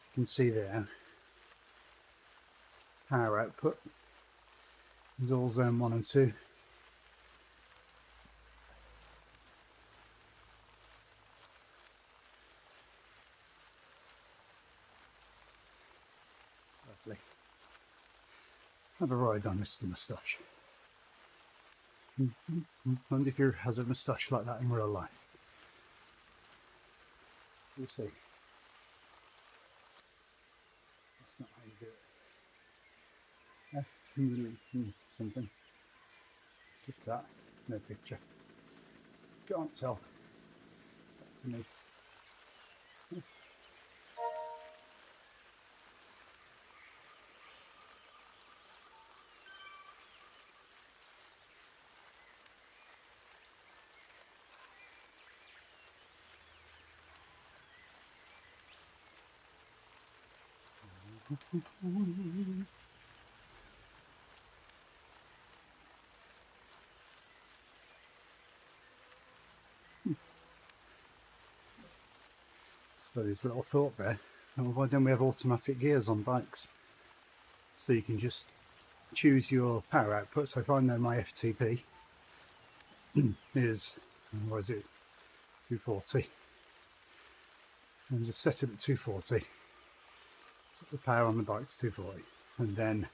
you can see there, power output is all zone 1 and 2. Lovely. Have a ride on Mr. Moustache. I wonder if he has a moustache like that in real life. We'll see. That's not how you do it. Something. Look at that. No picture. Can't tell. Back to me. So there's a little thought there. Well, why don't we have automatic gears on bikes? So you can just choose your power output. So if I know my FTP is, what is it, 240, and just set it at 240. Set the power on the bike to 240, and then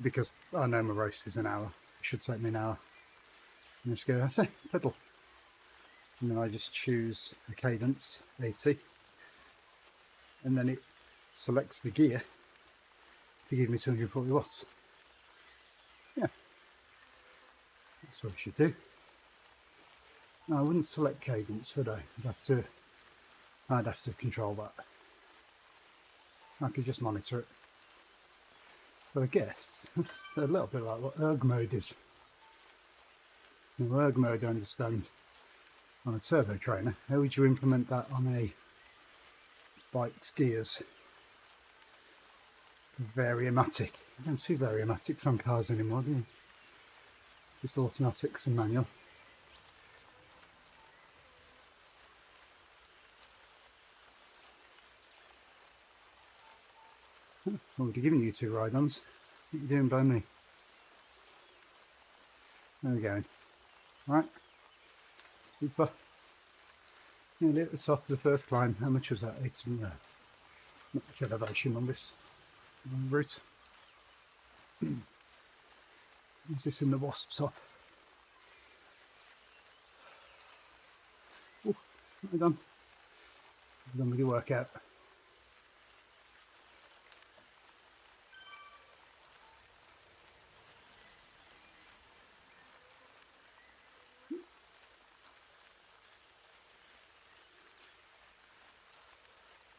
because I know my race is an hour, it should take me an hour, and just go, I say, pedal. And then I just choose a cadence 80, and then it selects the gear to give me 240 watts. Yeah, that's what I should do. No, I wouldn't select cadence, would I? I'd have to control that. I could just monitor it. But I guess that's a little bit like what erg mode is. Now, erg mode I understand on a turbo trainer. How would you implement that on a bike's gears? Variomatic. You don't see variomatics on cars anymore, do you? Just automatics and manual. I'm already giving you 2 ride-ons. What are you doing by me? There we go. Right. Super. Nearly at the top of the first climb. How much was that? 80 minutes. Not much elevation on this route. Is this in the wasp top? Oh, well done. Well done with your workout.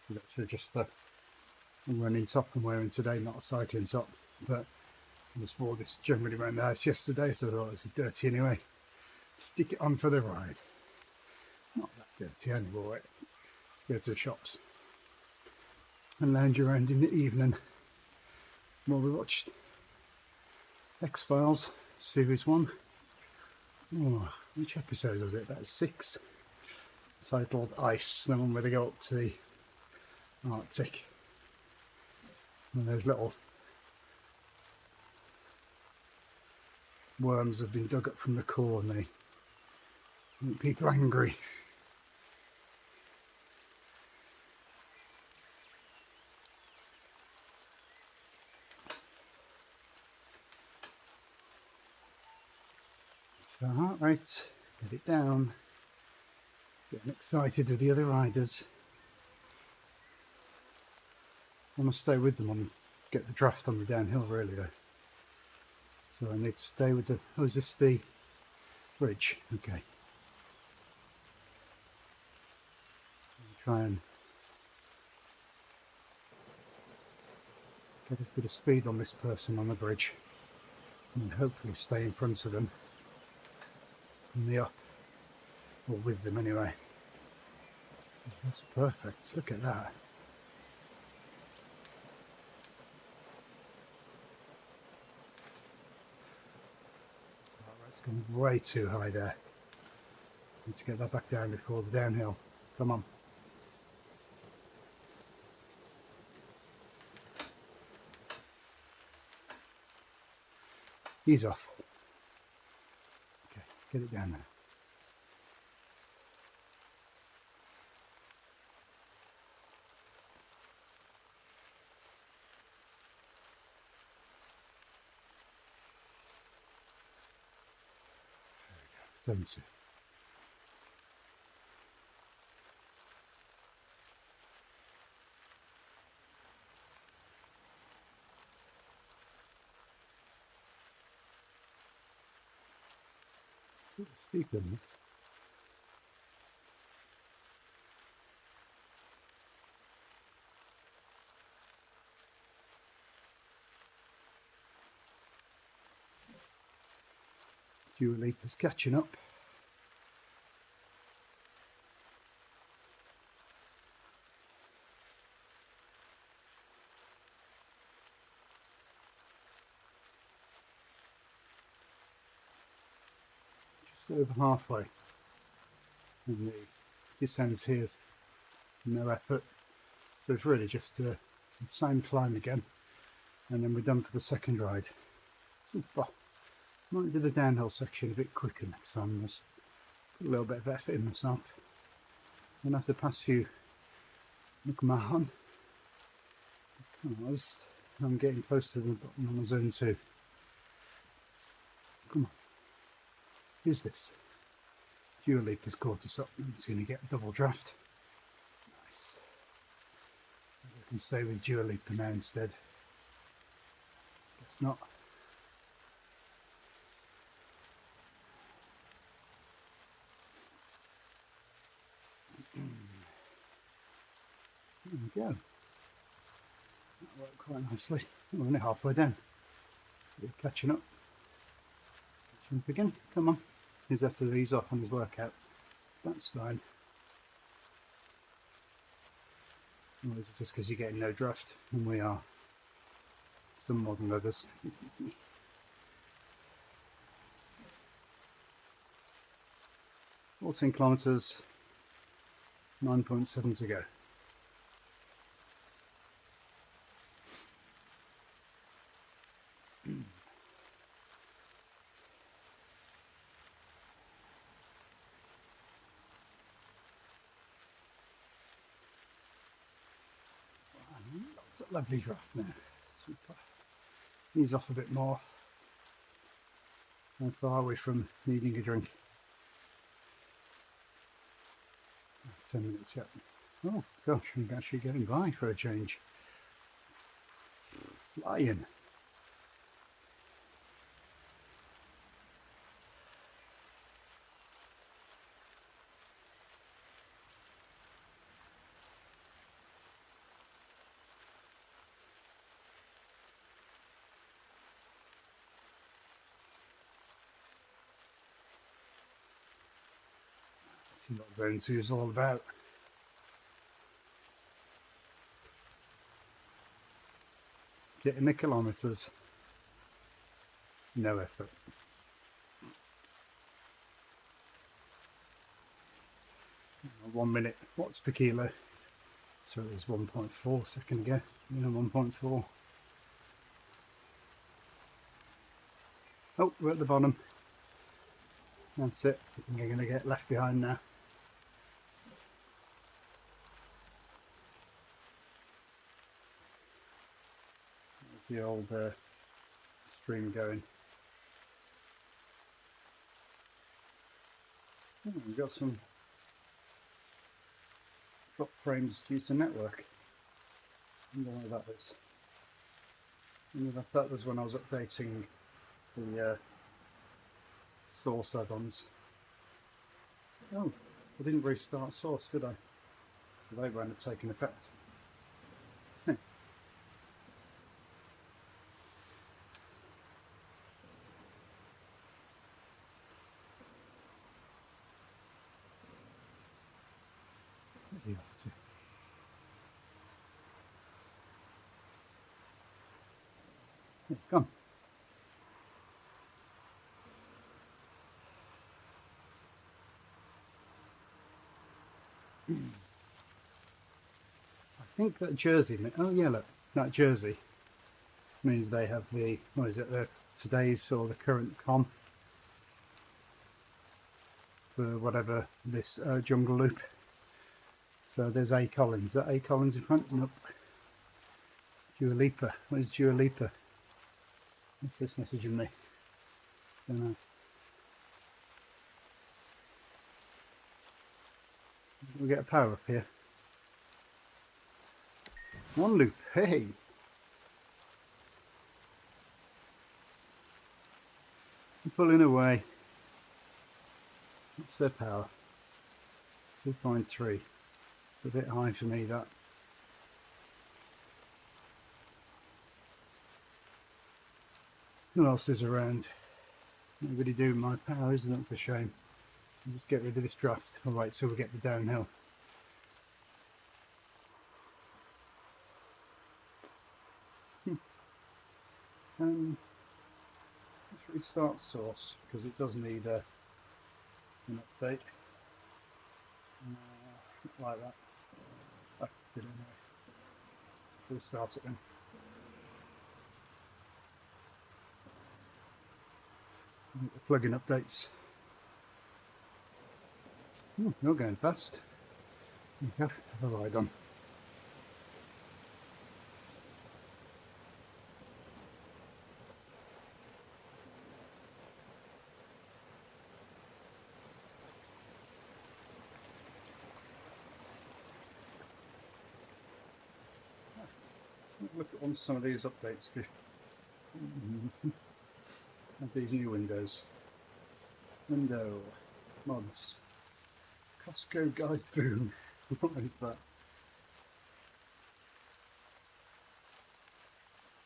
This is actually just the running top I'm wearing today, not a cycling top, but I just wore this generally around the house yesterday, so I thought it was dirty anyway. Stick it on for the ride. Not that dirty, I only wore it to go to the shops and lounge around in the evening while we watched X-Files Series 1. Oh, which episode was it? That's 6. Titled Ice, the one where they go up to the Arctic. And those little worms have been dug up from the core and they make people angry. So heart rate, get it down. Getting excited with the other riders. I want to stay with them and get the draft on the downhill really though. So I need to stay with the, oh is this the bridge? Okay. Try and get a bit of speed on this person on the bridge and hopefully stay in front of them from the up, or with them anyway. That's perfect, look at that. Oh, that's going way too high there. Need to get that back down before the downhill. Come on. Ease off. Okay, get it down there. There we go, 70. Steep in this. Dua Lipa's catching up. Just over halfway. And the descent here's no effort. So it's really just the same climb again. And then we're done for the second ride. Super. Might do the downhill section a bit quicker next time, just put a little bit of effort in myself. I'm going to have to pass you McMahon because I'm getting close to the bottom on the zone 2. Come on. Who's this? Dua Lipa's caught us up. I'm just going to get a double draft. Nice. I can stay with Dua Lipa now instead. Guess not. There we go. That worked quite nicely. We're only halfway down. We're catching up. Catching up again. Come on. He's had to ease off on his workout. That's fine. Or is it just because you're getting no draft? And we are. Some more than others. 14 kilometres, 9.7 to go. That's a lovely draft now. Super. Ease off a bit more. How far are we from needing a drink? 10 minutes yet. Oh gosh, I'm actually getting by for a change. Flying. See what Zone 2 is all about. Getting the kilometres. No effort. One minute watts per kilo. So it was 1.4 a second ago. 1.4. Oh, we're at the bottom. That's it. I think I'm going to get left behind now. There's the old stream going. Oh, we've got some drop frames due to network. I wonder why that is. I thought that was when I was updating the source add-ons. Oh, I didn't restart source, did I? So they won't have taken effect. Where's he off to? It's gone. I think that Jersey, oh yeah, look, that Jersey means they have the, what is it, the today's or the current com for whatever this jungle loop. So there's A Collins. Is that A Collins in front? Nope. Dua Lipa. What is Dua Lipa? What's this messaging me? Don't know. We get a power up here. One loop. Hey. I'm pulling away. What's their power? 2.3. It's a bit high for me, that. Who else is around? Nobody doing my power, isn't it? That's a shame. I'll just get rid of this draft. All right, so we get the downhill. Let's restart source because it does need an update. Like that. Oh, did it anyway. Restart it then. The plugin updates. Ooh, you're going fast. There you go. Have a ride on. Look at what some of these updates do. And these new windows. Window mods. Costco guys boom. What is that?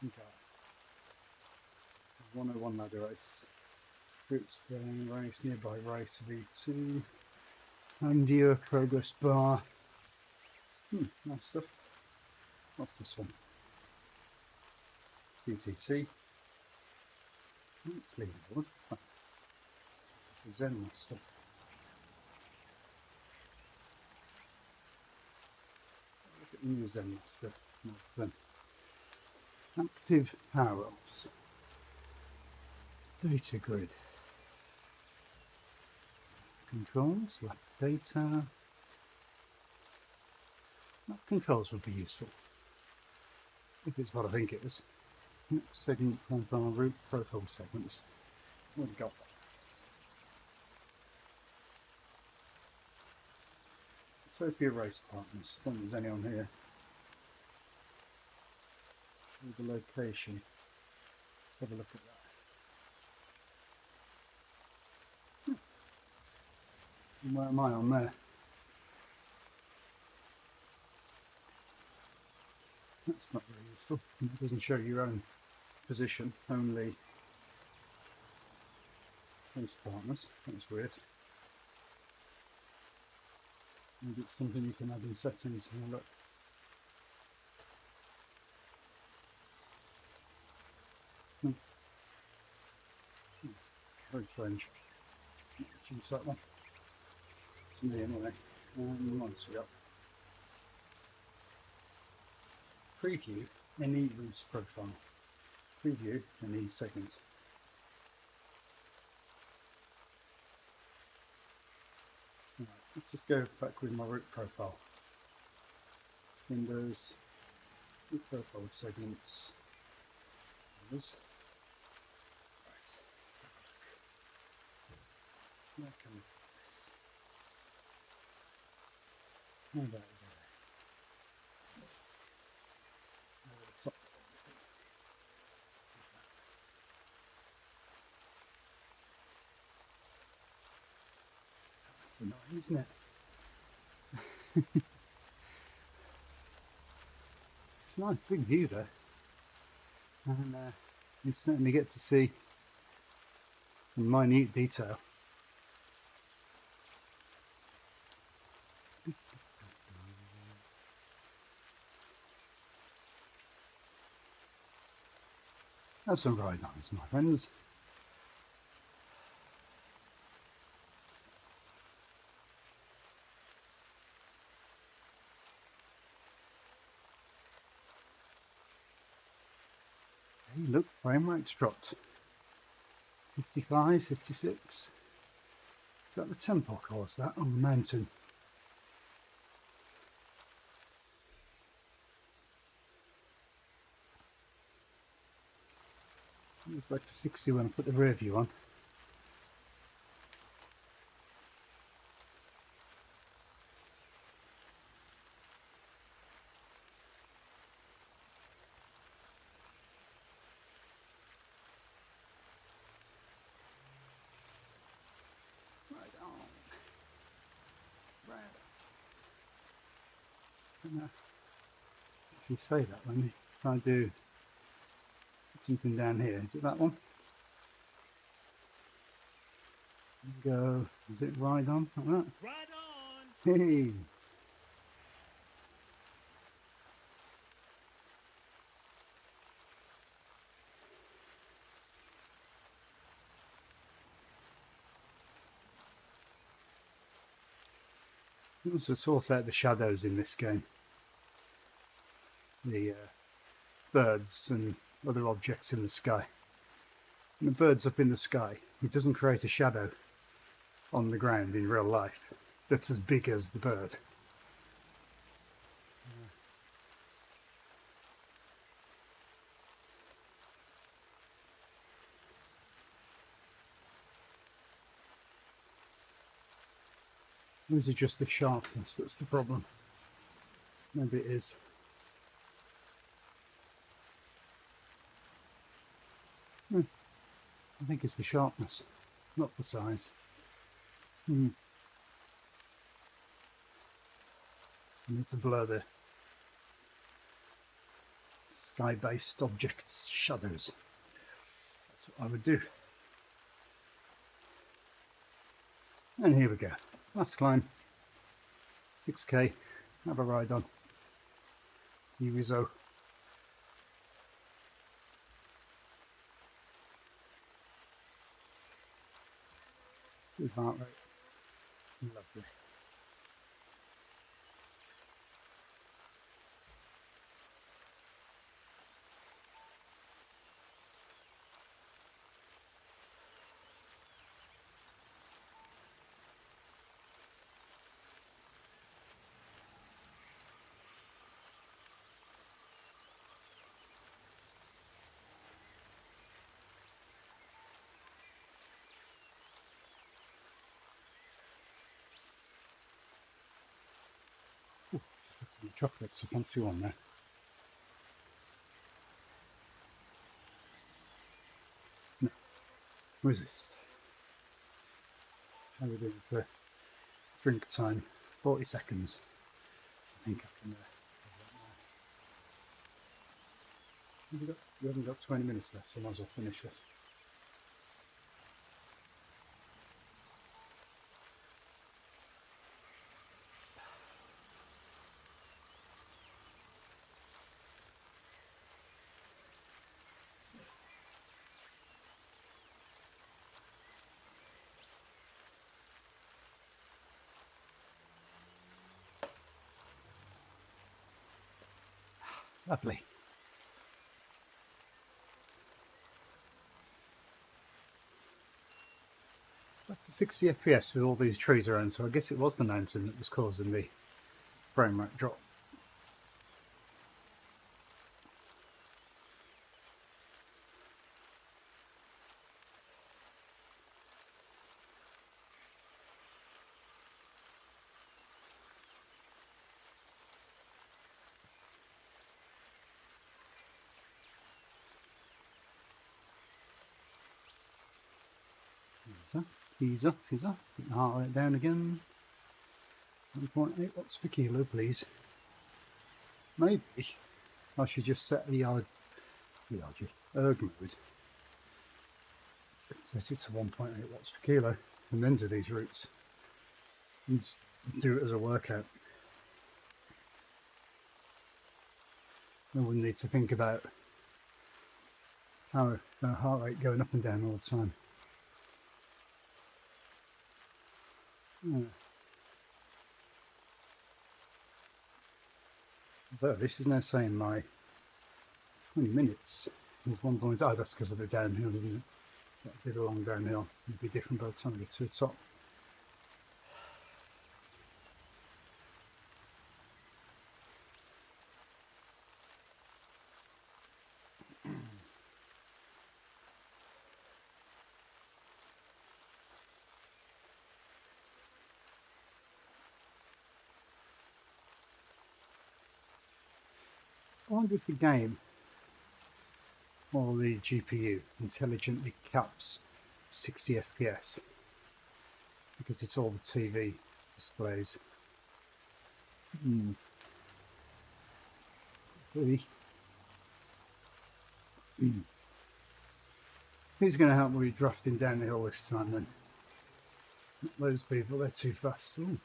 Okay. 101 ladder race. Groups playing race, nearby race V2. Home viewer progress bar. Nice stuff. What's this one? TTT. It's leaving board. This is the Zen Master. Look at the new Zen Master. What's them? Active power ups. Data grid. Controls, lap data. Lap controls would be useful. If it's what I think it is. Next segment profile route profile segments. What have we got? Watopia race partners. I don't think there's any on here. Show the location. Let's have a look at that. And where am I on there? That's not very useful. It doesn't show your own position, only race partners. That's weird. Maybe it's something you can add in settings and have a look. Very strange. Choose that one. To me anyway. Once we got preview any route profile. Preview any segments. Right, let's just go back with my route profile. Windows, route profile with segments. Right, where can we put this? How about the top of everything? That's annoying, isn't it? It's a nice big view there, and you certainly get to see some minute detail. That's some ride-ons, my friends. Hey, look, frame rate's dropped. 55, 56. Is that the tempo course, that, on the mountain? It was back to 60 when I put the rear view on. Right on. Right on. If you say that, let me try and do something down here. Is it that one? Go. Is it ride on? Like that? Ride on! Hey! You also sort out the shadows in this game. The birds and other objects in the sky. When the bird's up in the sky, it doesn't create a shadow on the ground in real life that's as big as the bird. Or is it just the sharpness that's the problem? Maybe it is. I think it's the sharpness, not the size. I need to blur the sky-based objects' shadows. That's what I would do. And here we go. Last climb. 6k. Have a ride on. Urizo. Good heart rate. Lovely. The chocolate's a fancy one there. No, resist. How are we doing for drink time? 40 seconds. I think I can. We haven't got 20 minutes left, so I might as well finish this. Lovely. Back to 60 FPS with all these trees around, so I guess it was the mountain that was causing the frame rate drop. Ease up, ease up. Get the heart rate down again. 1.8 watts per kilo, please. Maybe I should just set the erg mode. Set it to 1.8 watts per kilo and then do these routes. And just do it as a workout. I wouldn't need to think about how heart rate going up and down all the time. But this is now saying my 20 minutes is 1 point. Oh, that's because of the downhill, isn't it? That did a long downhill. It'd be different by the time I get to the top. I wonder if the game or the GPU intelligently caps 60 FPS because it's all the TV displays. Really? Who's going to help me drafting down the hill this time then? Not those people, they're too fast. Ooh.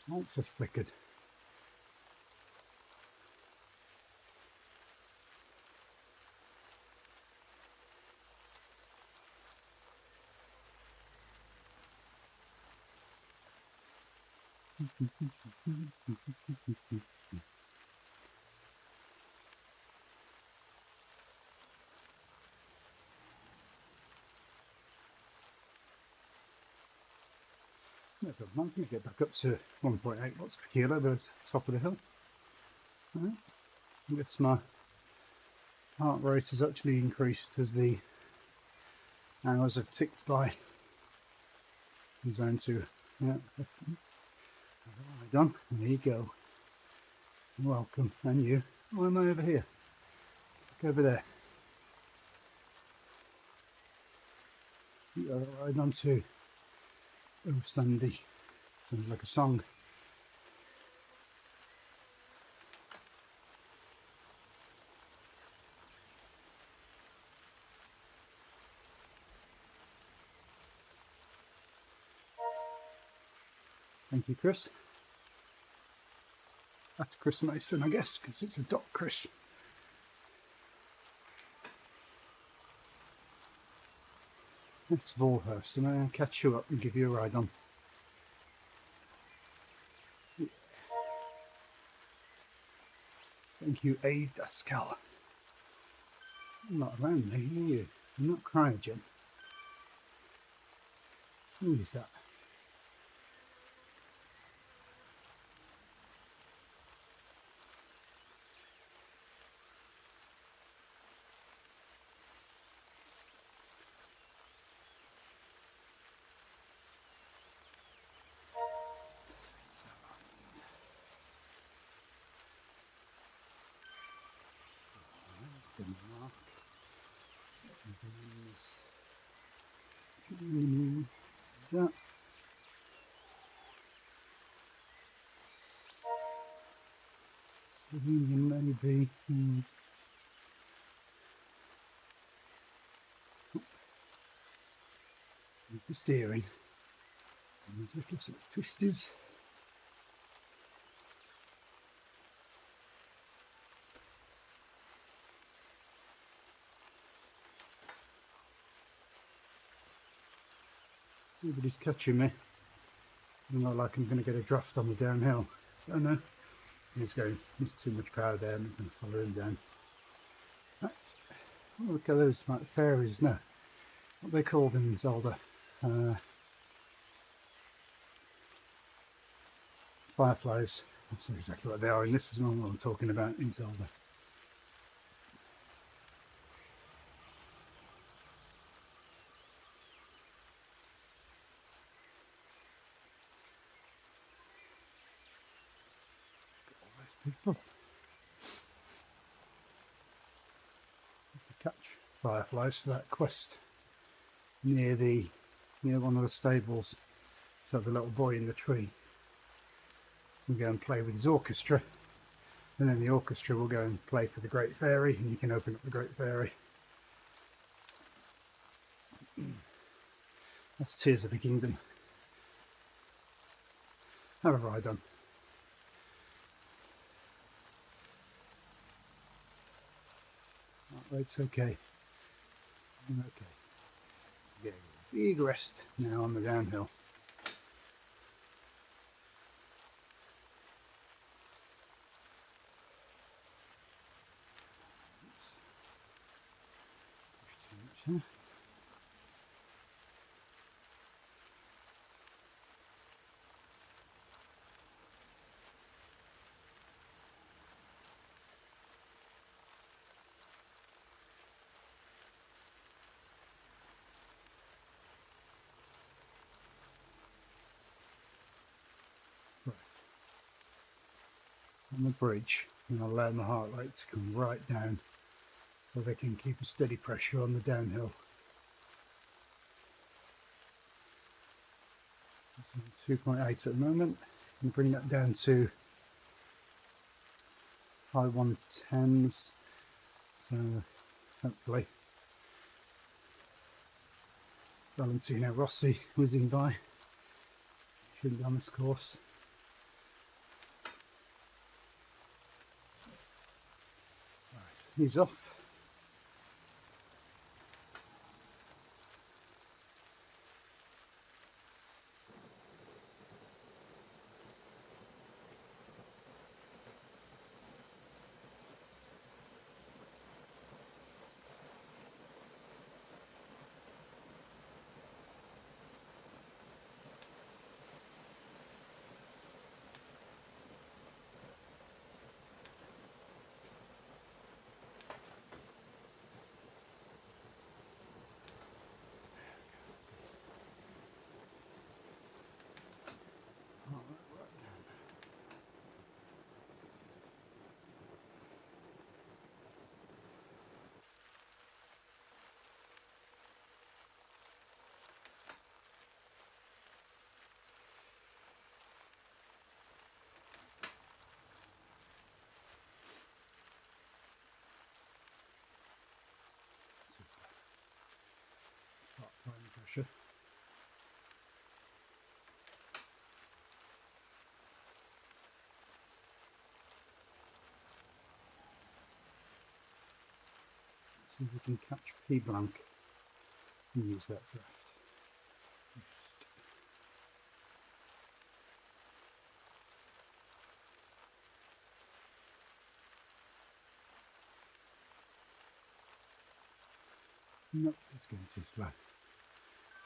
Lights have flickered. No problem. I'm going to get back up to 1.8 watts per kilo, but it's the top of the hill. Right. I guess my heart rate has actually increased as the hours have ticked by. Zone 2. Yeah. Done. There you go. You're welcome. And you. Why am I over here? Look over there. You are right on too. Oh, Sandy. Sounds like a song. Thank you, Chris. That's Chris Mason, I guess, because it's a dot Chris. It's Volhurst, and I'll catch you up and give you a ride on. Thank you, A. Dascal. You're not around me, are you? You're not cryogen. Who is that? Slovenian maybe. There's the steering. And there's little sort of twisters. Nobody's catching me. Doesn't look like I'm going to get a draft on the downhill. Oh no. He's going, there's too much power there, I'm going to follow him down. Right. Oh, look at those, like fairies, no. What are they called in Zelda? Fireflies. That's exactly what they are in this as well, what I'm talking about in Zelda. People have to catch fireflies for that quest near one of the stables. So the little boy in the tree will go and play with his orchestra, and then the orchestra will go and play for the Great Fairy, and you can open up the Great Fairy. That's Tears of the Kingdom. How have I done? Oh, it's okay. I'm okay. So getting a big rest now on the downhill. Too much, huh? Right. On the bridge, and I'll allow my heart rate to come right down so they can keep a steady pressure on the downhill. So 2.8 at the moment, and bring that down to high 110s, so hopefully Valentino Rossi whizzing by, shouldn't be on this course. Right, he's off. Start applying pressure. See if we can catch P blank and use that draft. Nope, it's going too slow.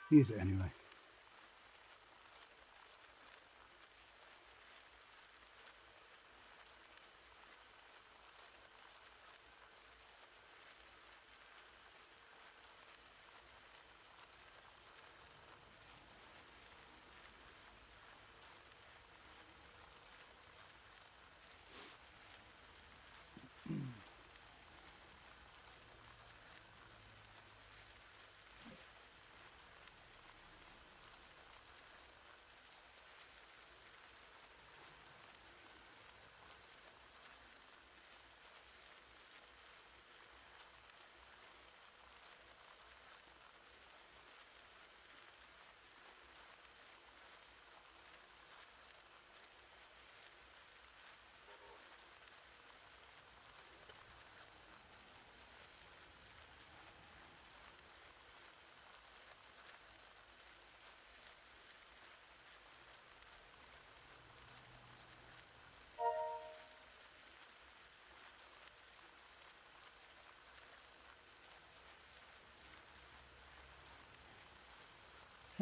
Use it anyway.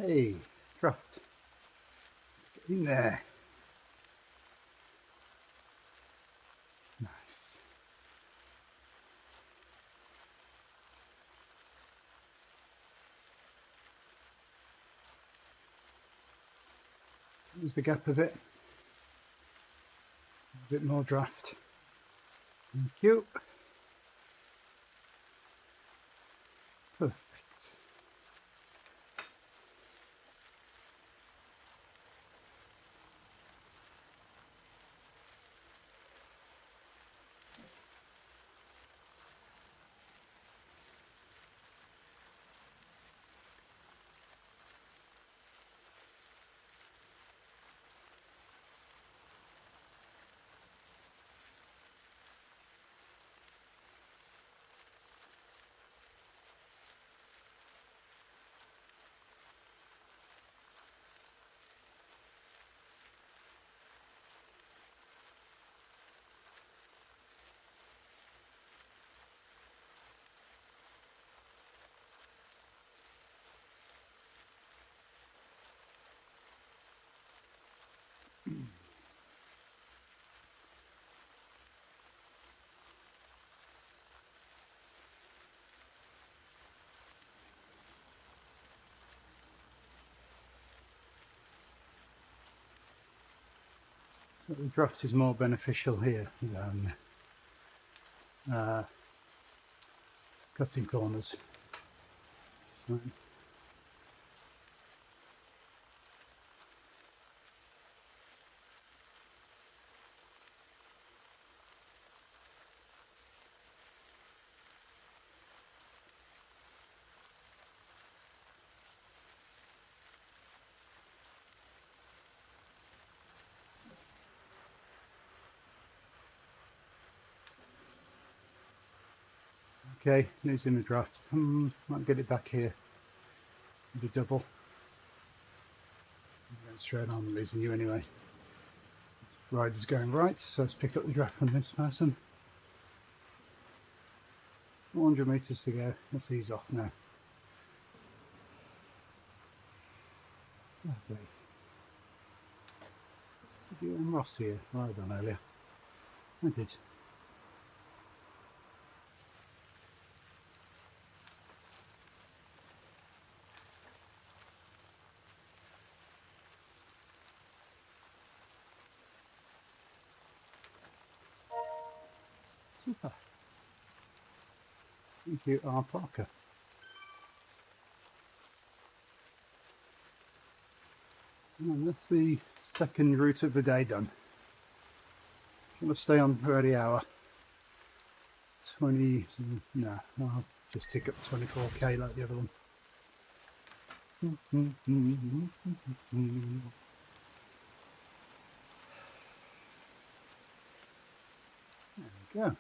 Hey, draft. Let's get in there. Nice. There's the gap of it. A bit more draft. Thank you. Perfect. So the draft is more beneficial here than cutting corners. Right. Okay, losing the draft. Might get it back here. It'll be double. I'm going straight on, losing you anyway. Rider's going right, so let's pick up the draft from this person. 400 metres to go. Let's ease off now. Lovely. Did you and Ross here? Ride on earlier. I did. Super. Thank you, R. Parker. And that's the second route of the day done. I'm going to stay on for the hour. 20, no, I'll just tick up 24k like the other one. There we go.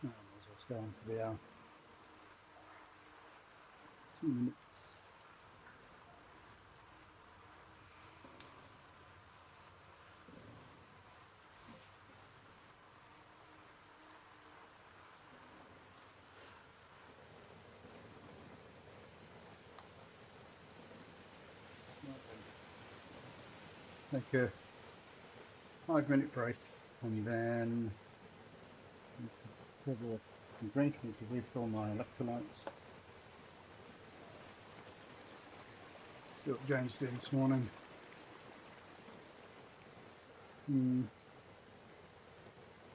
I might as well stay on for the hour. 2 minutes. Take a 5-minute break and then need to grab a drink, need to refill my electrolytes. See what James did this morning. What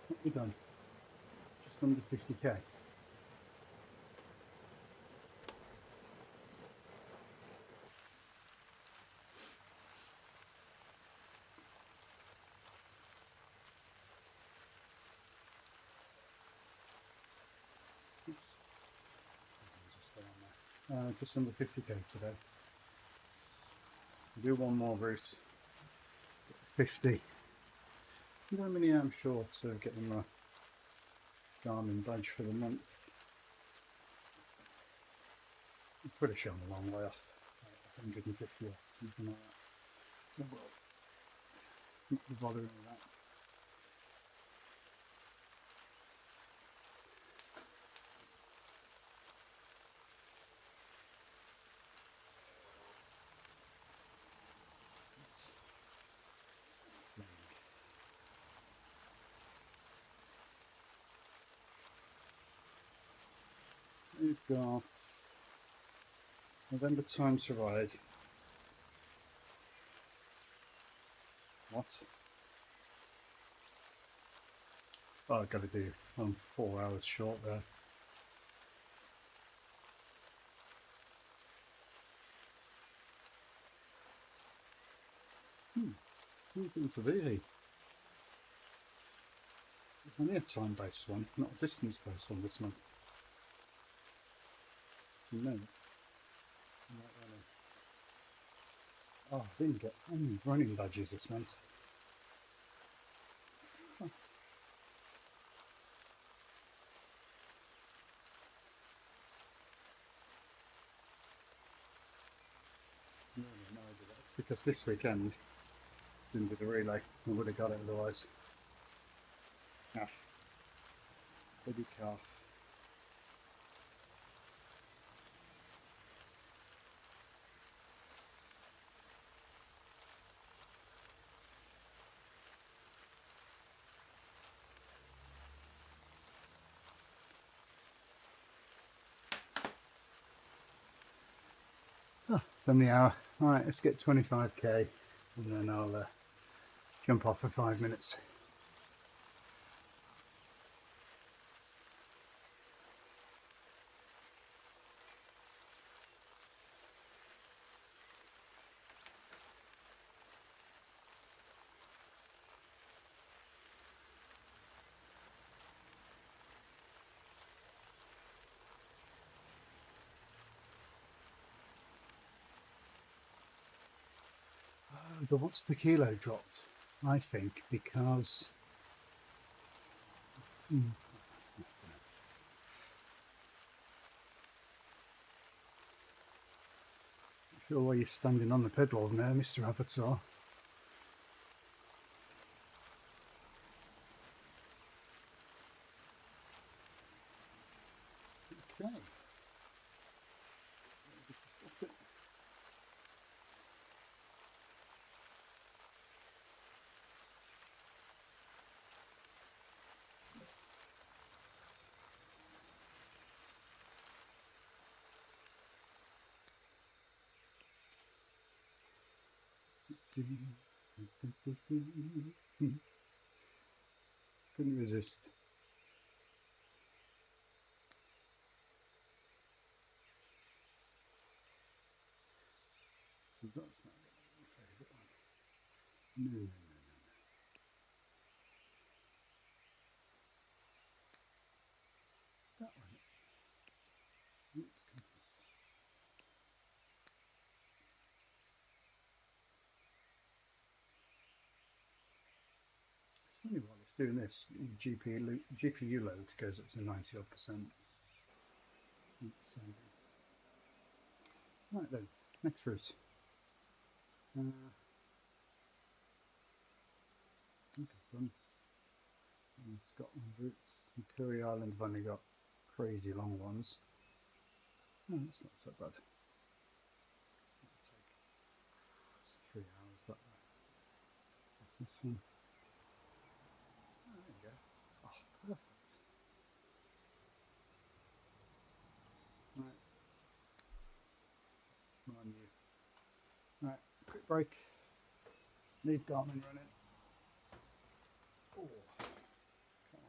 have we done? Just under 50k. Oops. Just stay on there. Just under 50k today. Do one more route. 50. You know how many I'm short of getting my Garmin badge for the month? I'm pretty sure I'm a long way off, like 150 or something like that. So, well, not be bothering with that. We've got November time to ride. What? Oh, I've got to do. I'm 4 hours short there. Nothing to be. It's only a time-based one, not a distance-based one this month. You know. Oh, I didn't get any running badges this month. What? No, no idea. It's because this weekend didn't do the relay. I would have got it otherwise. Calf. Baby calf. Oh, done the hour. Alright, let's get 25k and then I'll jump off for 5 minutes. Oh, the watts per kilo dropped, I think, because I'm not sure why you're standing on the pedals there, Mr. Avatar. Okay. Stop it. Couldn't resist. So that's not my favourite one. No, no, no, no, no. That one is not complete. It's funny while it's doing this, GPU load goes up to 90 odd percent. Right then, next route. I think I've done Scotland routes. Makuri Island have only got crazy long ones. Oh, that's not so bad. It'll take 3 hours that way. What's this one? Oh, there you go. Oh, perfect. Right. On you. Right, quick break. Leave Garmin running. Oh, calf.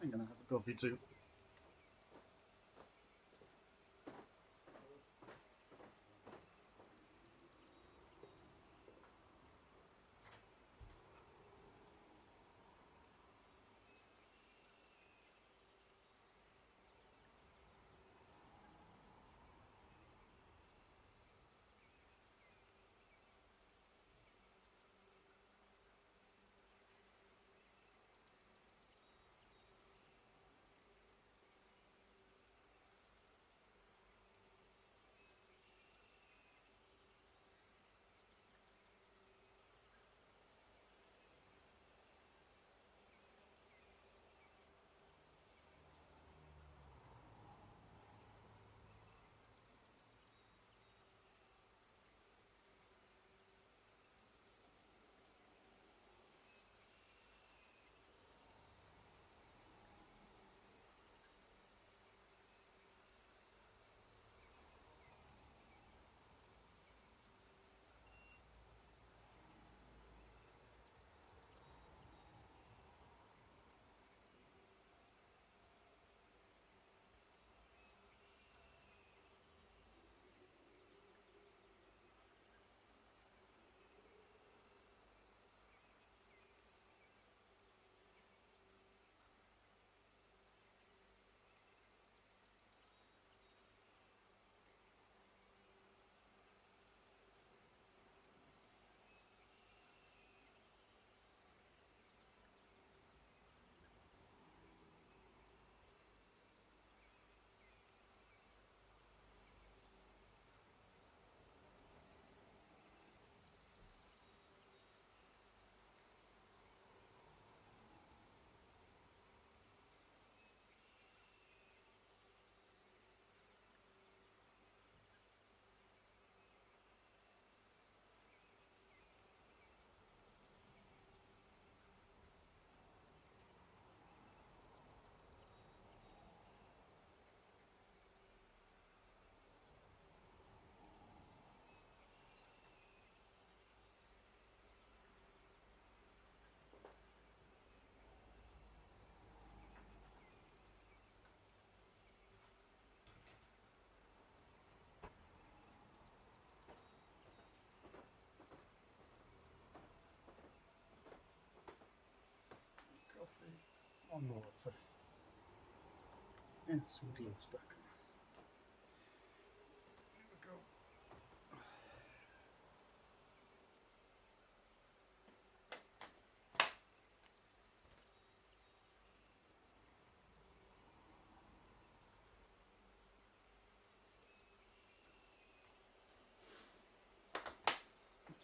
I'm going to have a coffee too. Coffee on water. And some gloves back on. Here we go.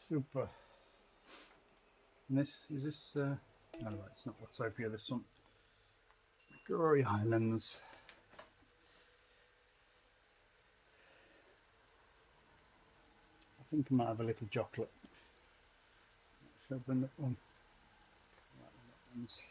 Super. And this is this. No, it's not Watopia. This one. Makuri Islands. I think I might have a little chocolate. Should I bring that one? That one's.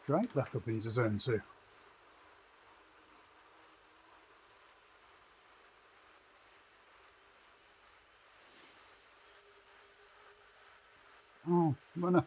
Straight back up into zone 2. Oh, runner.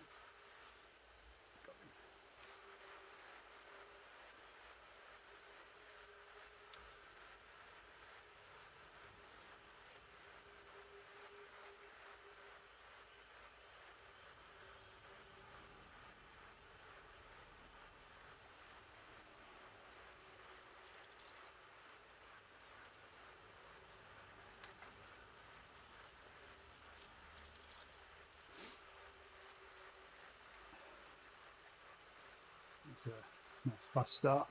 It's a nice fast start.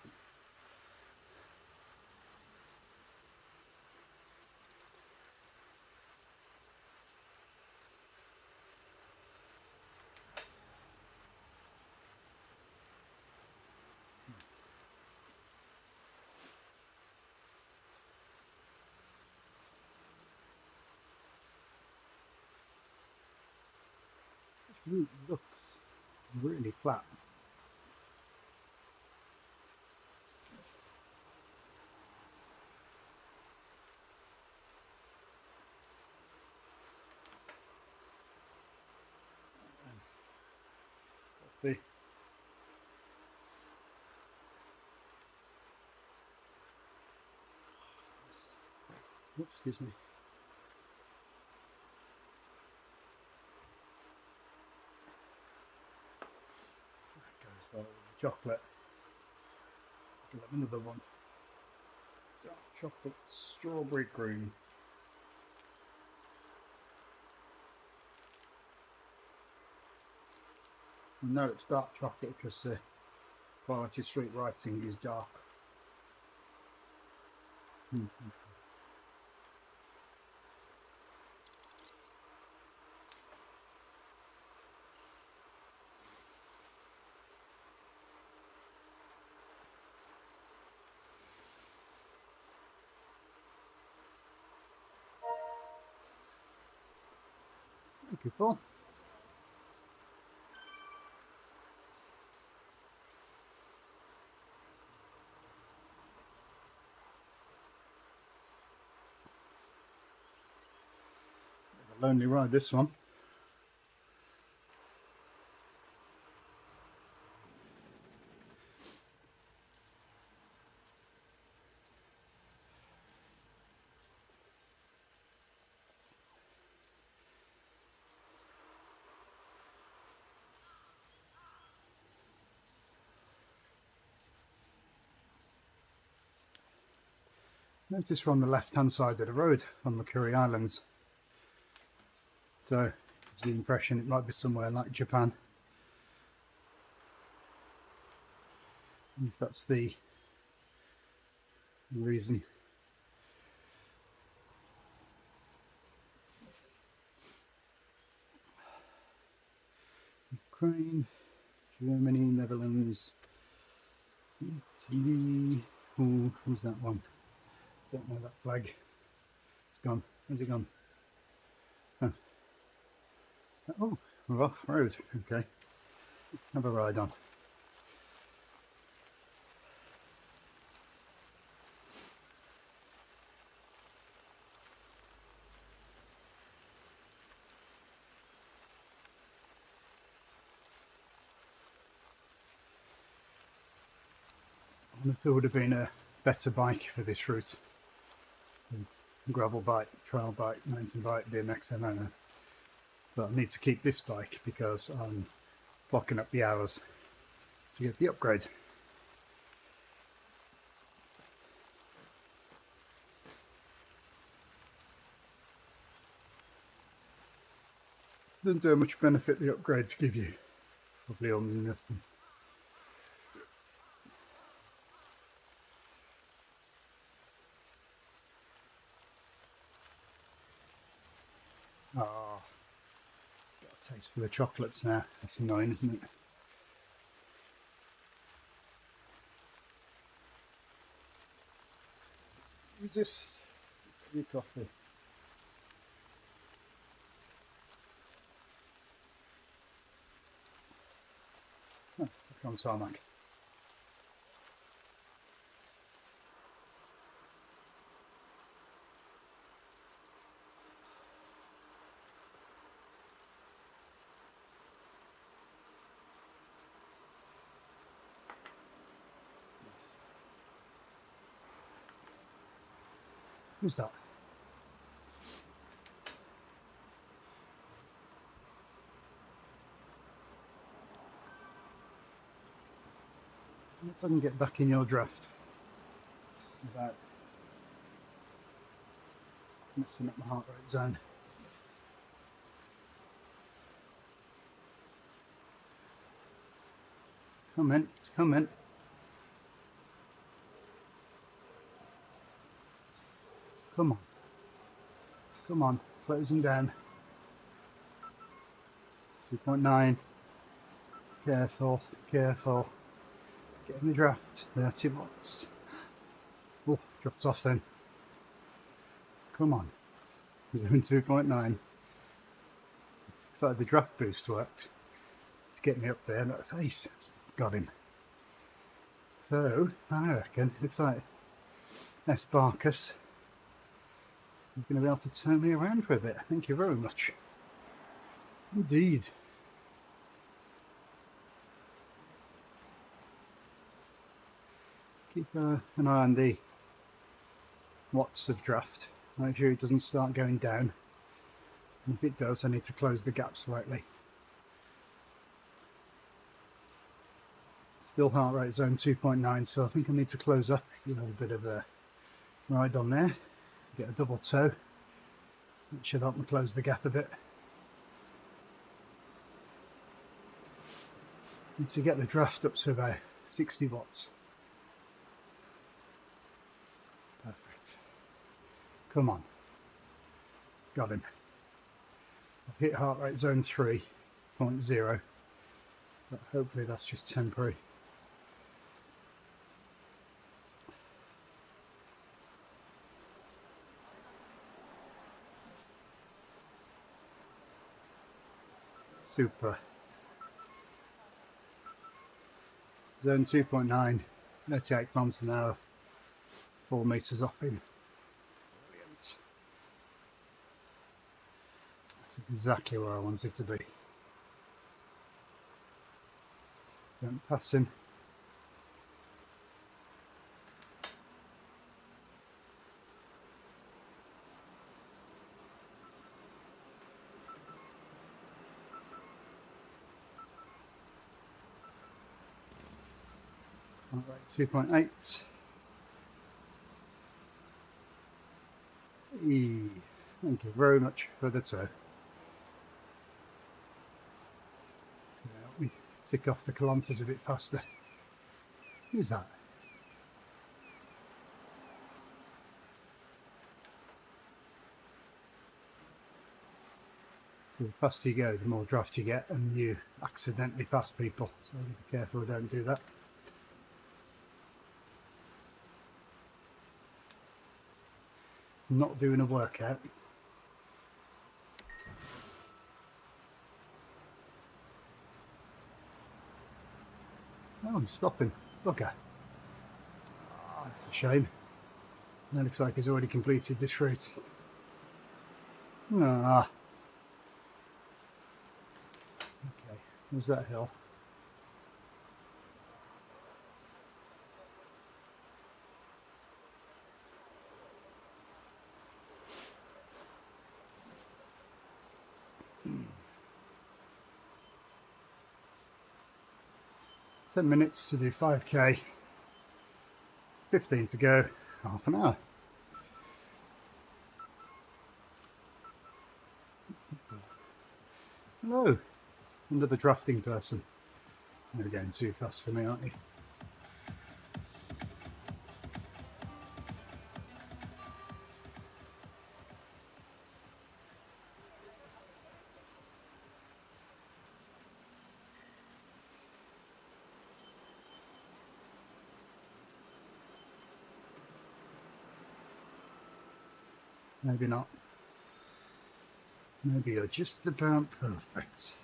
Ooh, it looks really flat. The oops, excuse me. That goes well with the chocolate. I'll have another one. Dark chocolate strawberry cream. No, it's dark chocolate because Quality Street writing is dark. Thank you, Paul. A lonely ride, this one. Notice we're on the left-hand side of the road on Makuri Islands. So, gives the impression it might be somewhere like Japan. And if that's the reason. Ukraine, Germany, Netherlands, Italy. Oh, who's that one? Don't know that flag. It's gone. Where's it gone? Oh, we're off road. Okay. Have a ride on. I wonder if there would have been a better bike for this route. Gravel bike, trail bike, mountain bike, BMX, I don't know. But I need to keep this bike because I'm blocking up the hours to get the upgrade. Doesn't do how much benefit the upgrades give you. Probably only nothing. Oh, got a taste for the chocolates now. That's annoying, isn't it? Resist your coffee. Oh, back on tarmac. Who's that? If I can get back in your draft without messing up my heart rate zone. It's coming, it's coming. Come on. Come on, closing down. 2.9. Careful, careful. Get in the draft. 30 watts. Oh, dropped off then. Come on. Zone 2.9. Looks like the draft boost worked. to get me up there. That's ace. It's got him. So I reckon looks like Barkus is going to be able to turn me around for a bit. Thank you very much. Indeed. Keep an eye on the watts of draft. Make sure it doesn't start going down. And if it does, I need to close the gap slightly. Still heart rate zone 2.9, so I think I need to close up. You know, a bit of a ride on there. Get a double toe. That should help me close the gap a bit. And to get the draft up to about 60 watts. Perfect. Come on. Got him. I've hit heart rate zone 3.0, but hopefully that's just temporary. Super. Zone 2.9, 38 kilometers an hour, 4 meters off him. Brilliant. That's exactly where I wanted to be. Don't pass him. All right, 2.8. Thank you very much for the toe. It's going to help me tick off the kilometres a bit faster. Who's that? So the faster you go, the more draft you get, and you accidentally pass people. So be careful, don't do that. I'm not doing a workout. Oh, I'm stopping. Bugger. Oh, that's a shame. That looks like he's already completed this route. Ah. Okay, there's that hill. Ten minutes to do 5k, 15 to go, half an hour. Hello, another drafting person. You're going too fast for me, aren't you? Maybe not. Maybe you're just about perfect.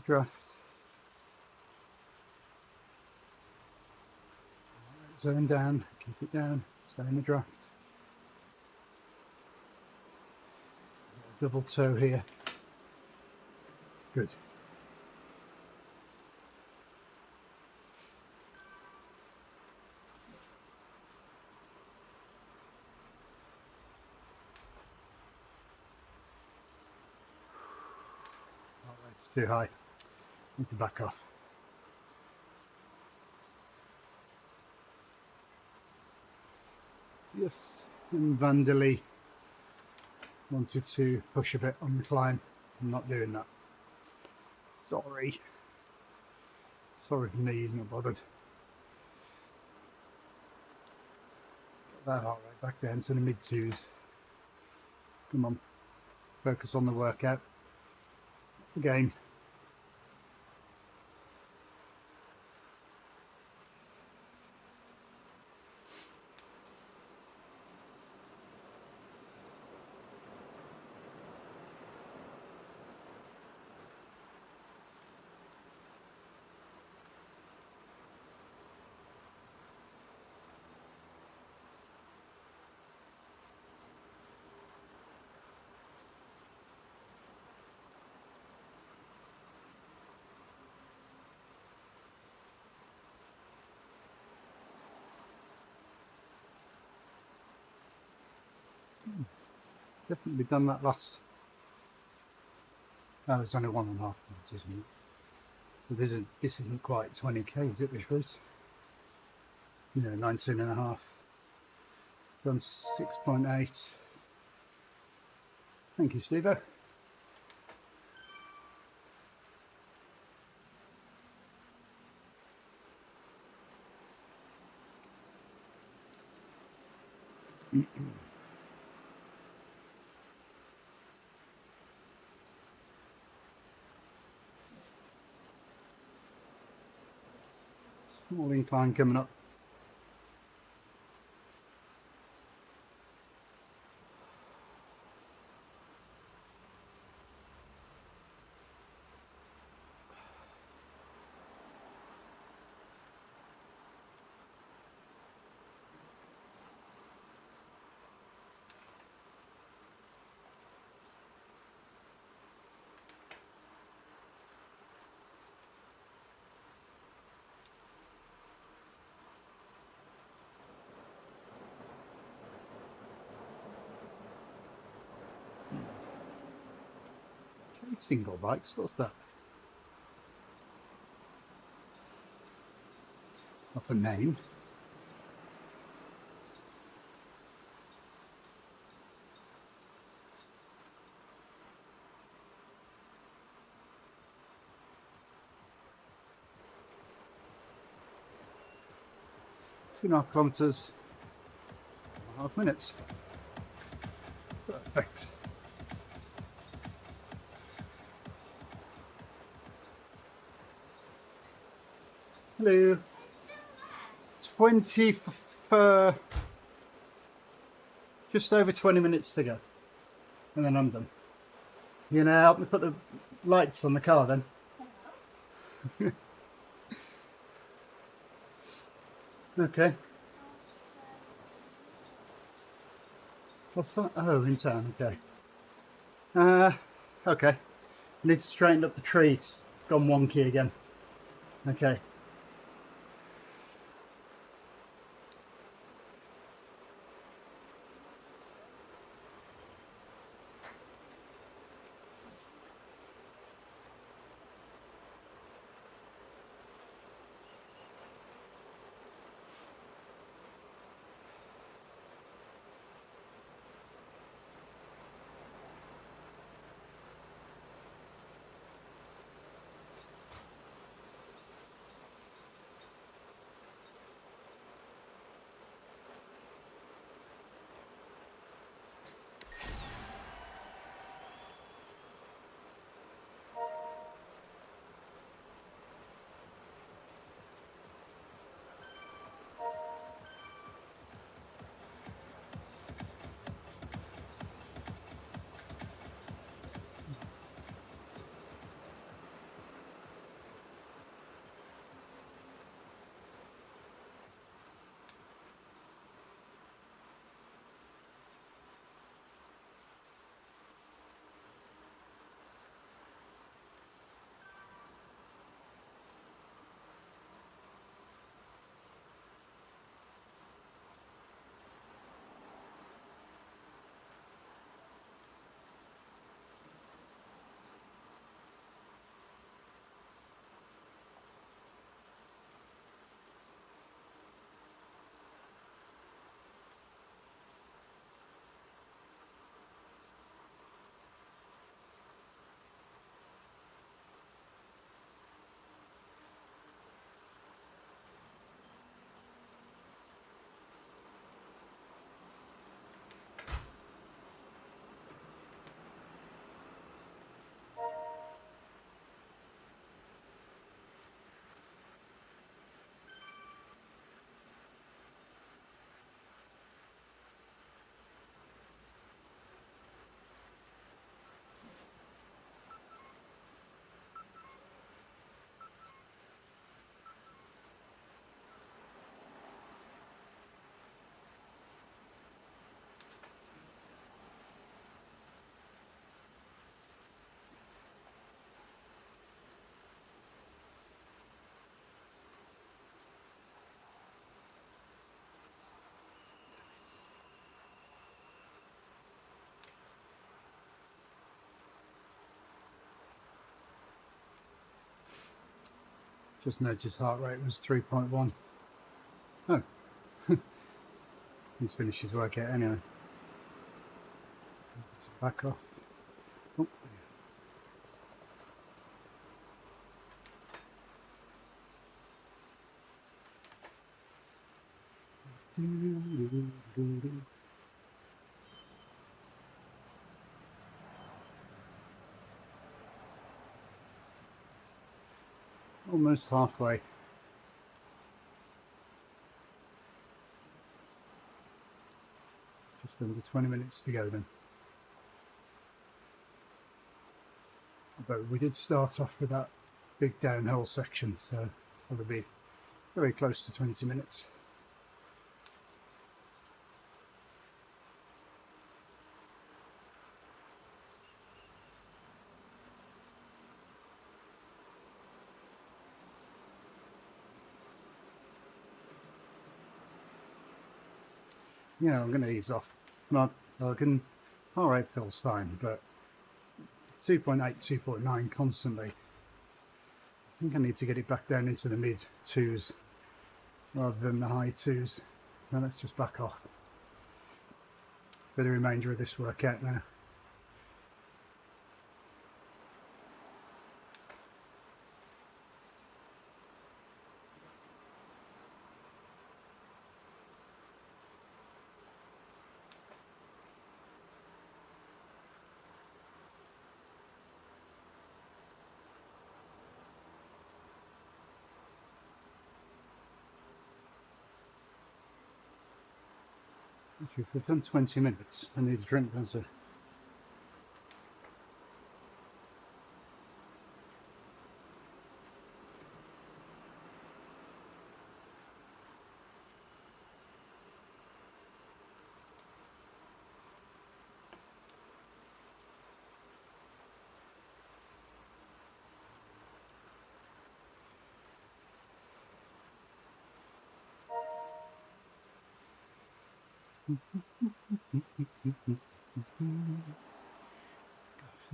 Draft. Zone down, keep it down, stay in the draft. Double toe here. Good. It's too high. Need to back off. Yes, and Vanderlei wanted to push a bit on the climb. I'm not doing that. Sorry for me, he's not bothered. Get that heart rate back down to the mid twos. Come on, focus on the workout. Again. Definitely done that last. Oh, it's only 1.5 minutes, isn't it? So this isn't quite 20k, is it, this route? Yeah, 19.5. Done 6.8. Thank you, Steve. Small incline coming up. Okay, single bikes, what's that? It's not a name. Two and a half kilometres, 1.5 minutes. Perfect. Hello. 20 for just over 20 minutes to go, and then I'm done. You gonna help me put the lights on the car then? Okay. What's that? Oh, in town. Okay. Okay. Need to straighten up the tree. It's gone wonky again. Okay. Just noticed heart rate was 3.1. Oh, he's finished his workout anyway. Let's back off. Oh. Almost halfway. Just under 20 minutes to go then. But we did start off with that big downhill section, so it'll be very close to 20 minutes. Yeah, I'm going to ease off. Heart rate feels fine, but 2.8, 2.9 constantly. I think I need to get it back down into the mid 2s rather than the high 2s. Now let's just back off for the remainder of this workout now. If we've done 20 minutes, I need a drink, don't I?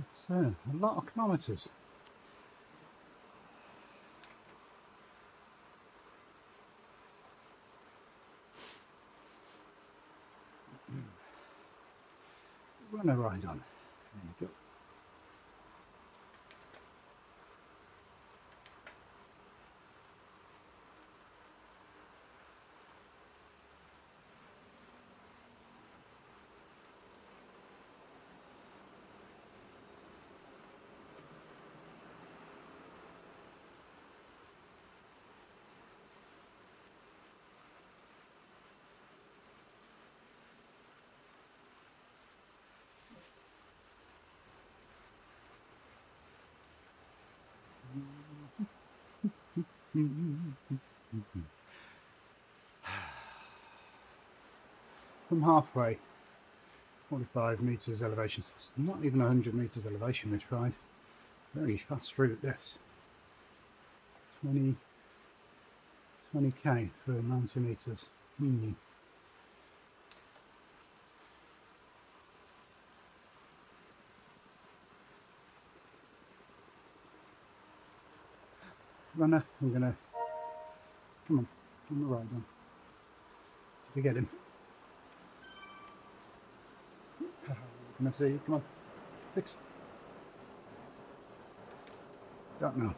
It's a lot of kilometres. Run a ride on. There you go. From halfway, 45 metres elevation, so it's not even 100 metres elevation we tried. Very fast route this. 20k for 90 metres. Runner, I'm gonna, come on the ride on. Did you get him? Can I see you? Come on. 6. Don't know.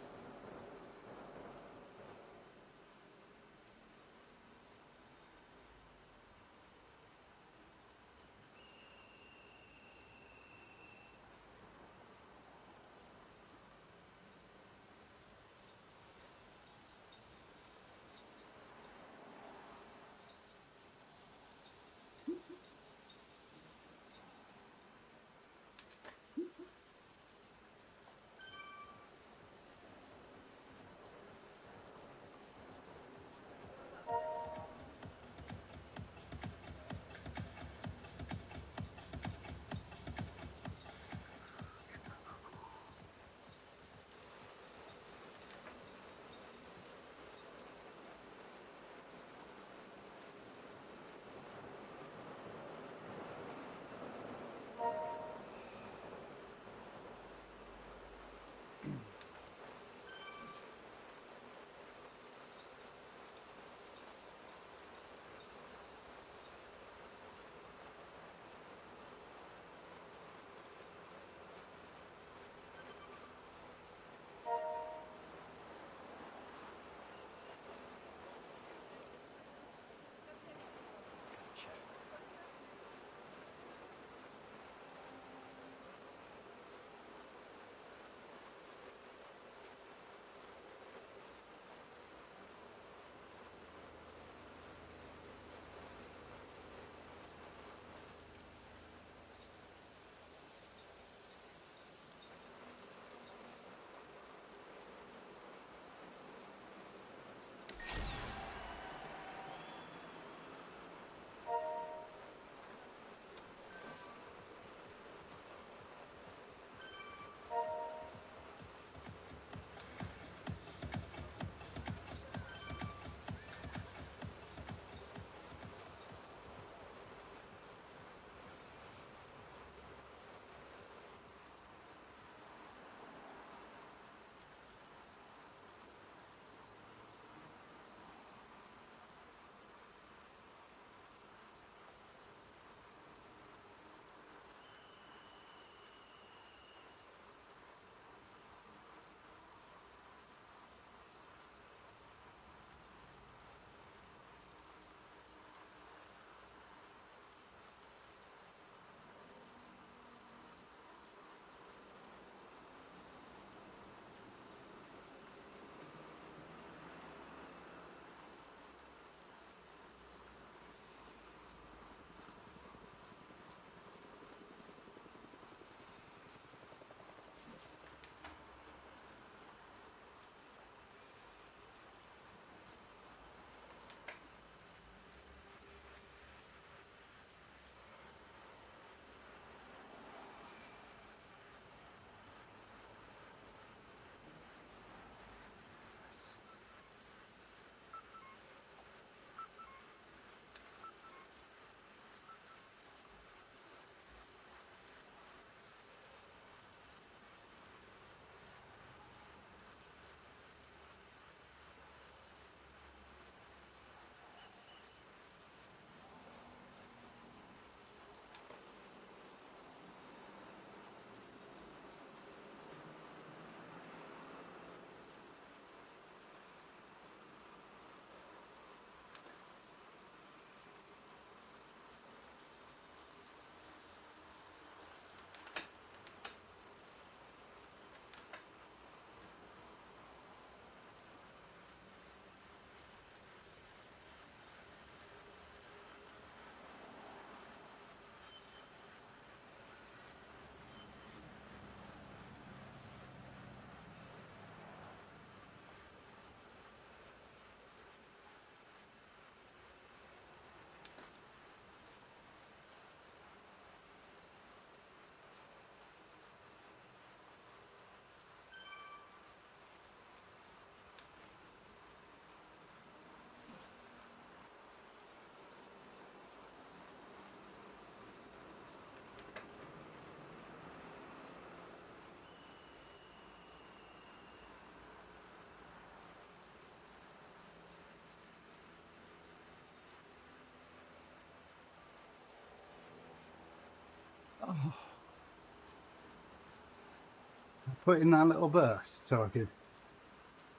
put in that little burst so I could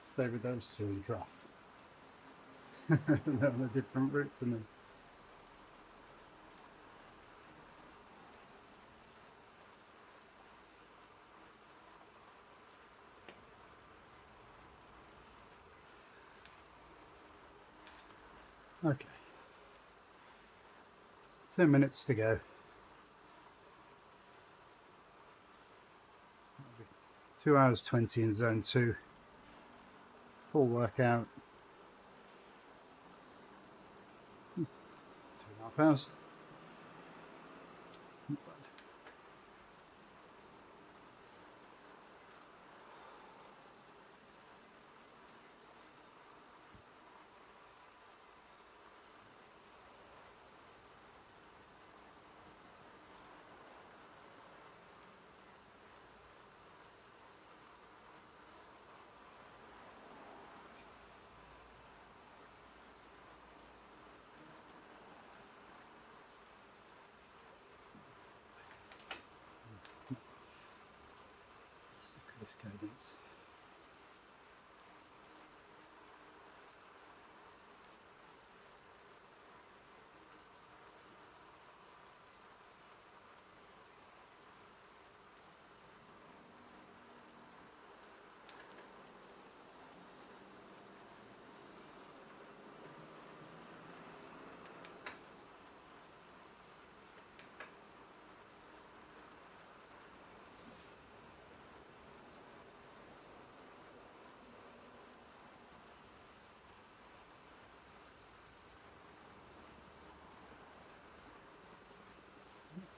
stay with those two in draft. They're on a different route to me. Okay. 10 minutes to go. 2 hours 20 in zone 2. Full workout. 2.5 hours. Stick with this cadence.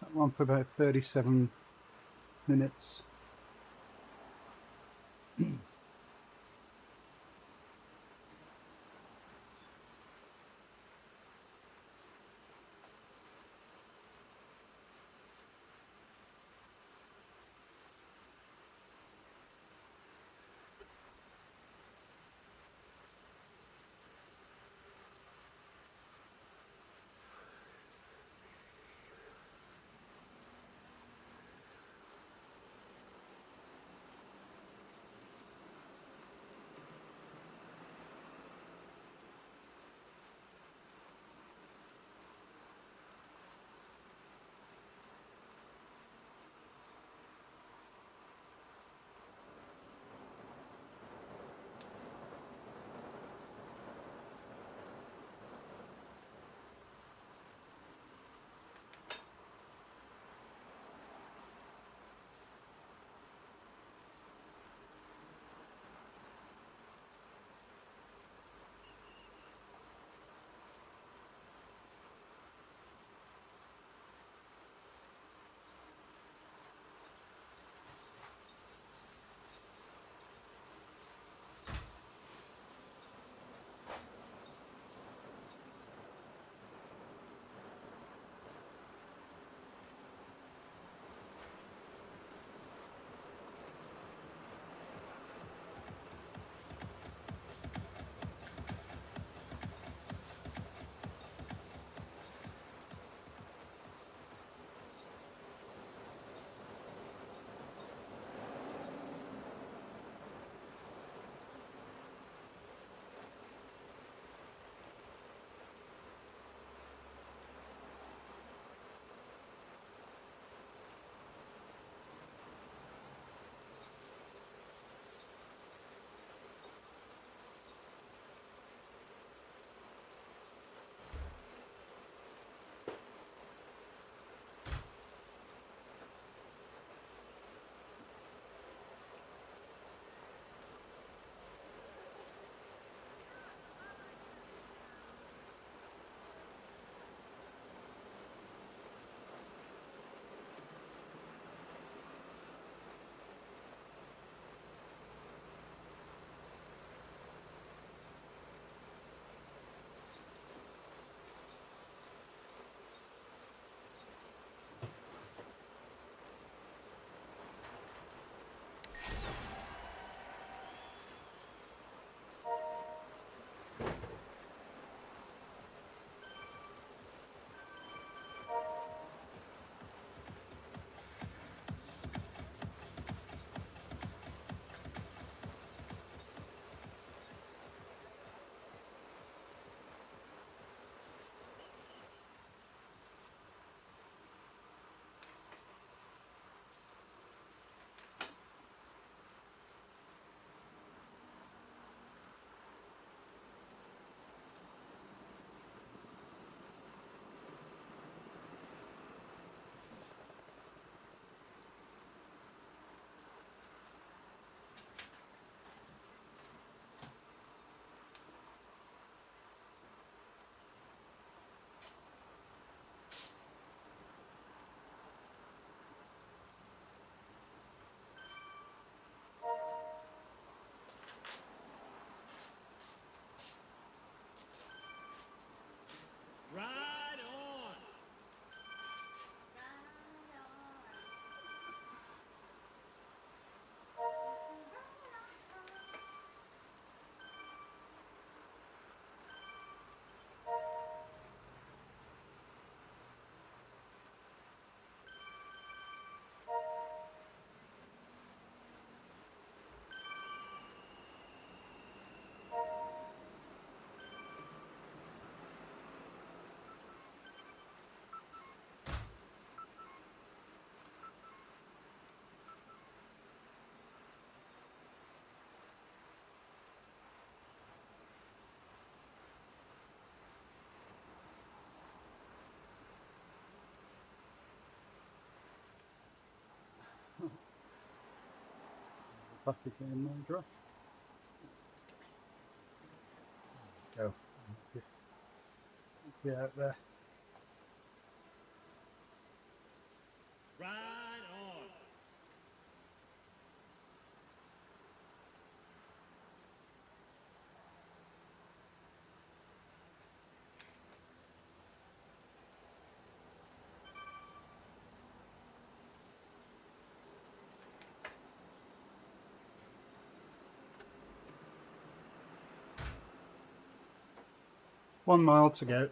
That one for about 37 minutes. Plastic in my draft. Go. Get out there. Ride on. One mile to go.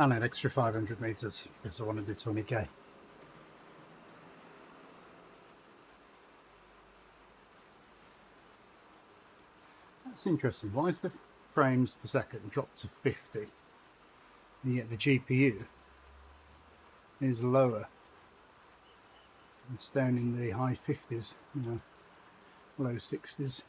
And an extra 500 meters because I want to do 20k. That's interesting. Why is the frames per second dropped to 50? And yet the GPU is lower. It's down in the high 50s, low 60s.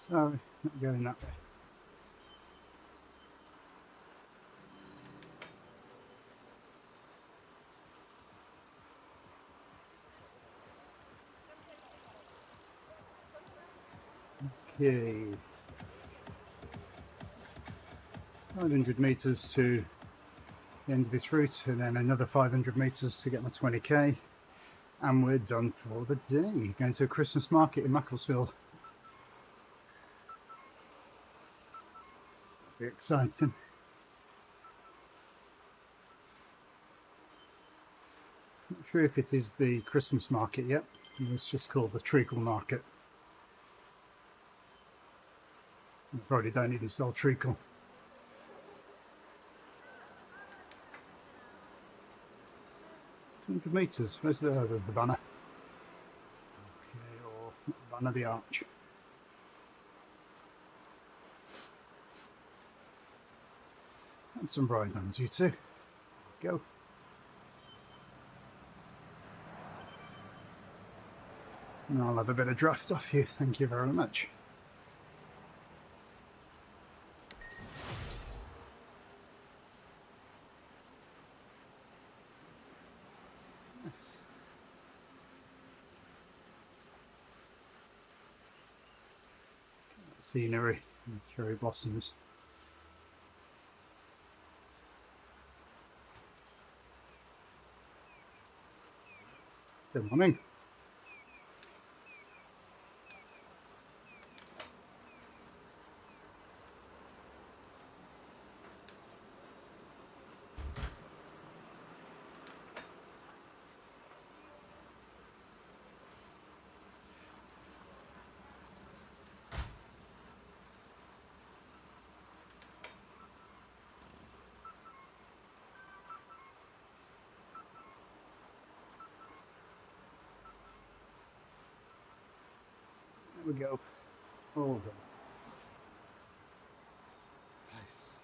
So, not going that way. Okay. 500 meters to the end of this route, and then another 500 meters to get my 20k. And we're done for the day. Going to a Christmas market in Macclesfield. Very exciting. Not sure if it is the Christmas market yet. It's just called the treacle market. You probably don't even sell treacle. Meters. There's the banner. Okay, or banner the arch. Have some ride ons, you two. Go. And I'll have a bit of draft off you. Thank you very much. Yes. Scenery and cherry blossoms. Good morning. There we go. All done. Nice.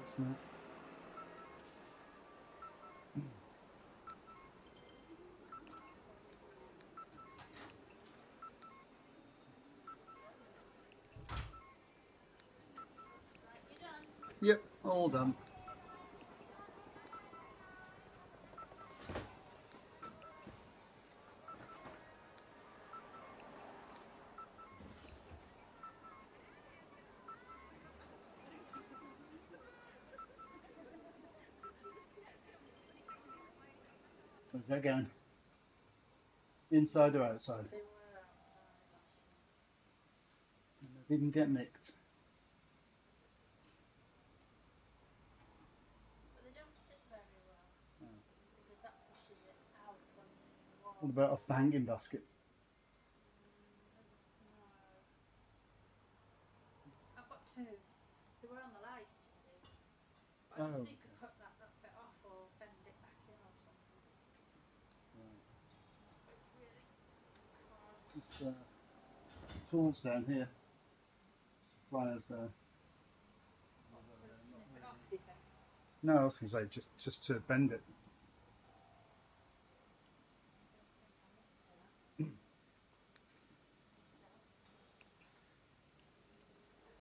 It's not. You done? Yep, all done. Where's that going? Inside or outside? They were outside actually. And they didn't get nicked. But they don't sit very well Oh. because that pushes it out from the wall. What about off the hanging basket? No. I've got two. They were on the lights, you see. But I just Oh, need to okay. cut that bit off or bend it back in or something. Right. But it's really hard. Just tools down here. Pliers there. What, to snip it off, do you think? No, I was going to say just to bend it.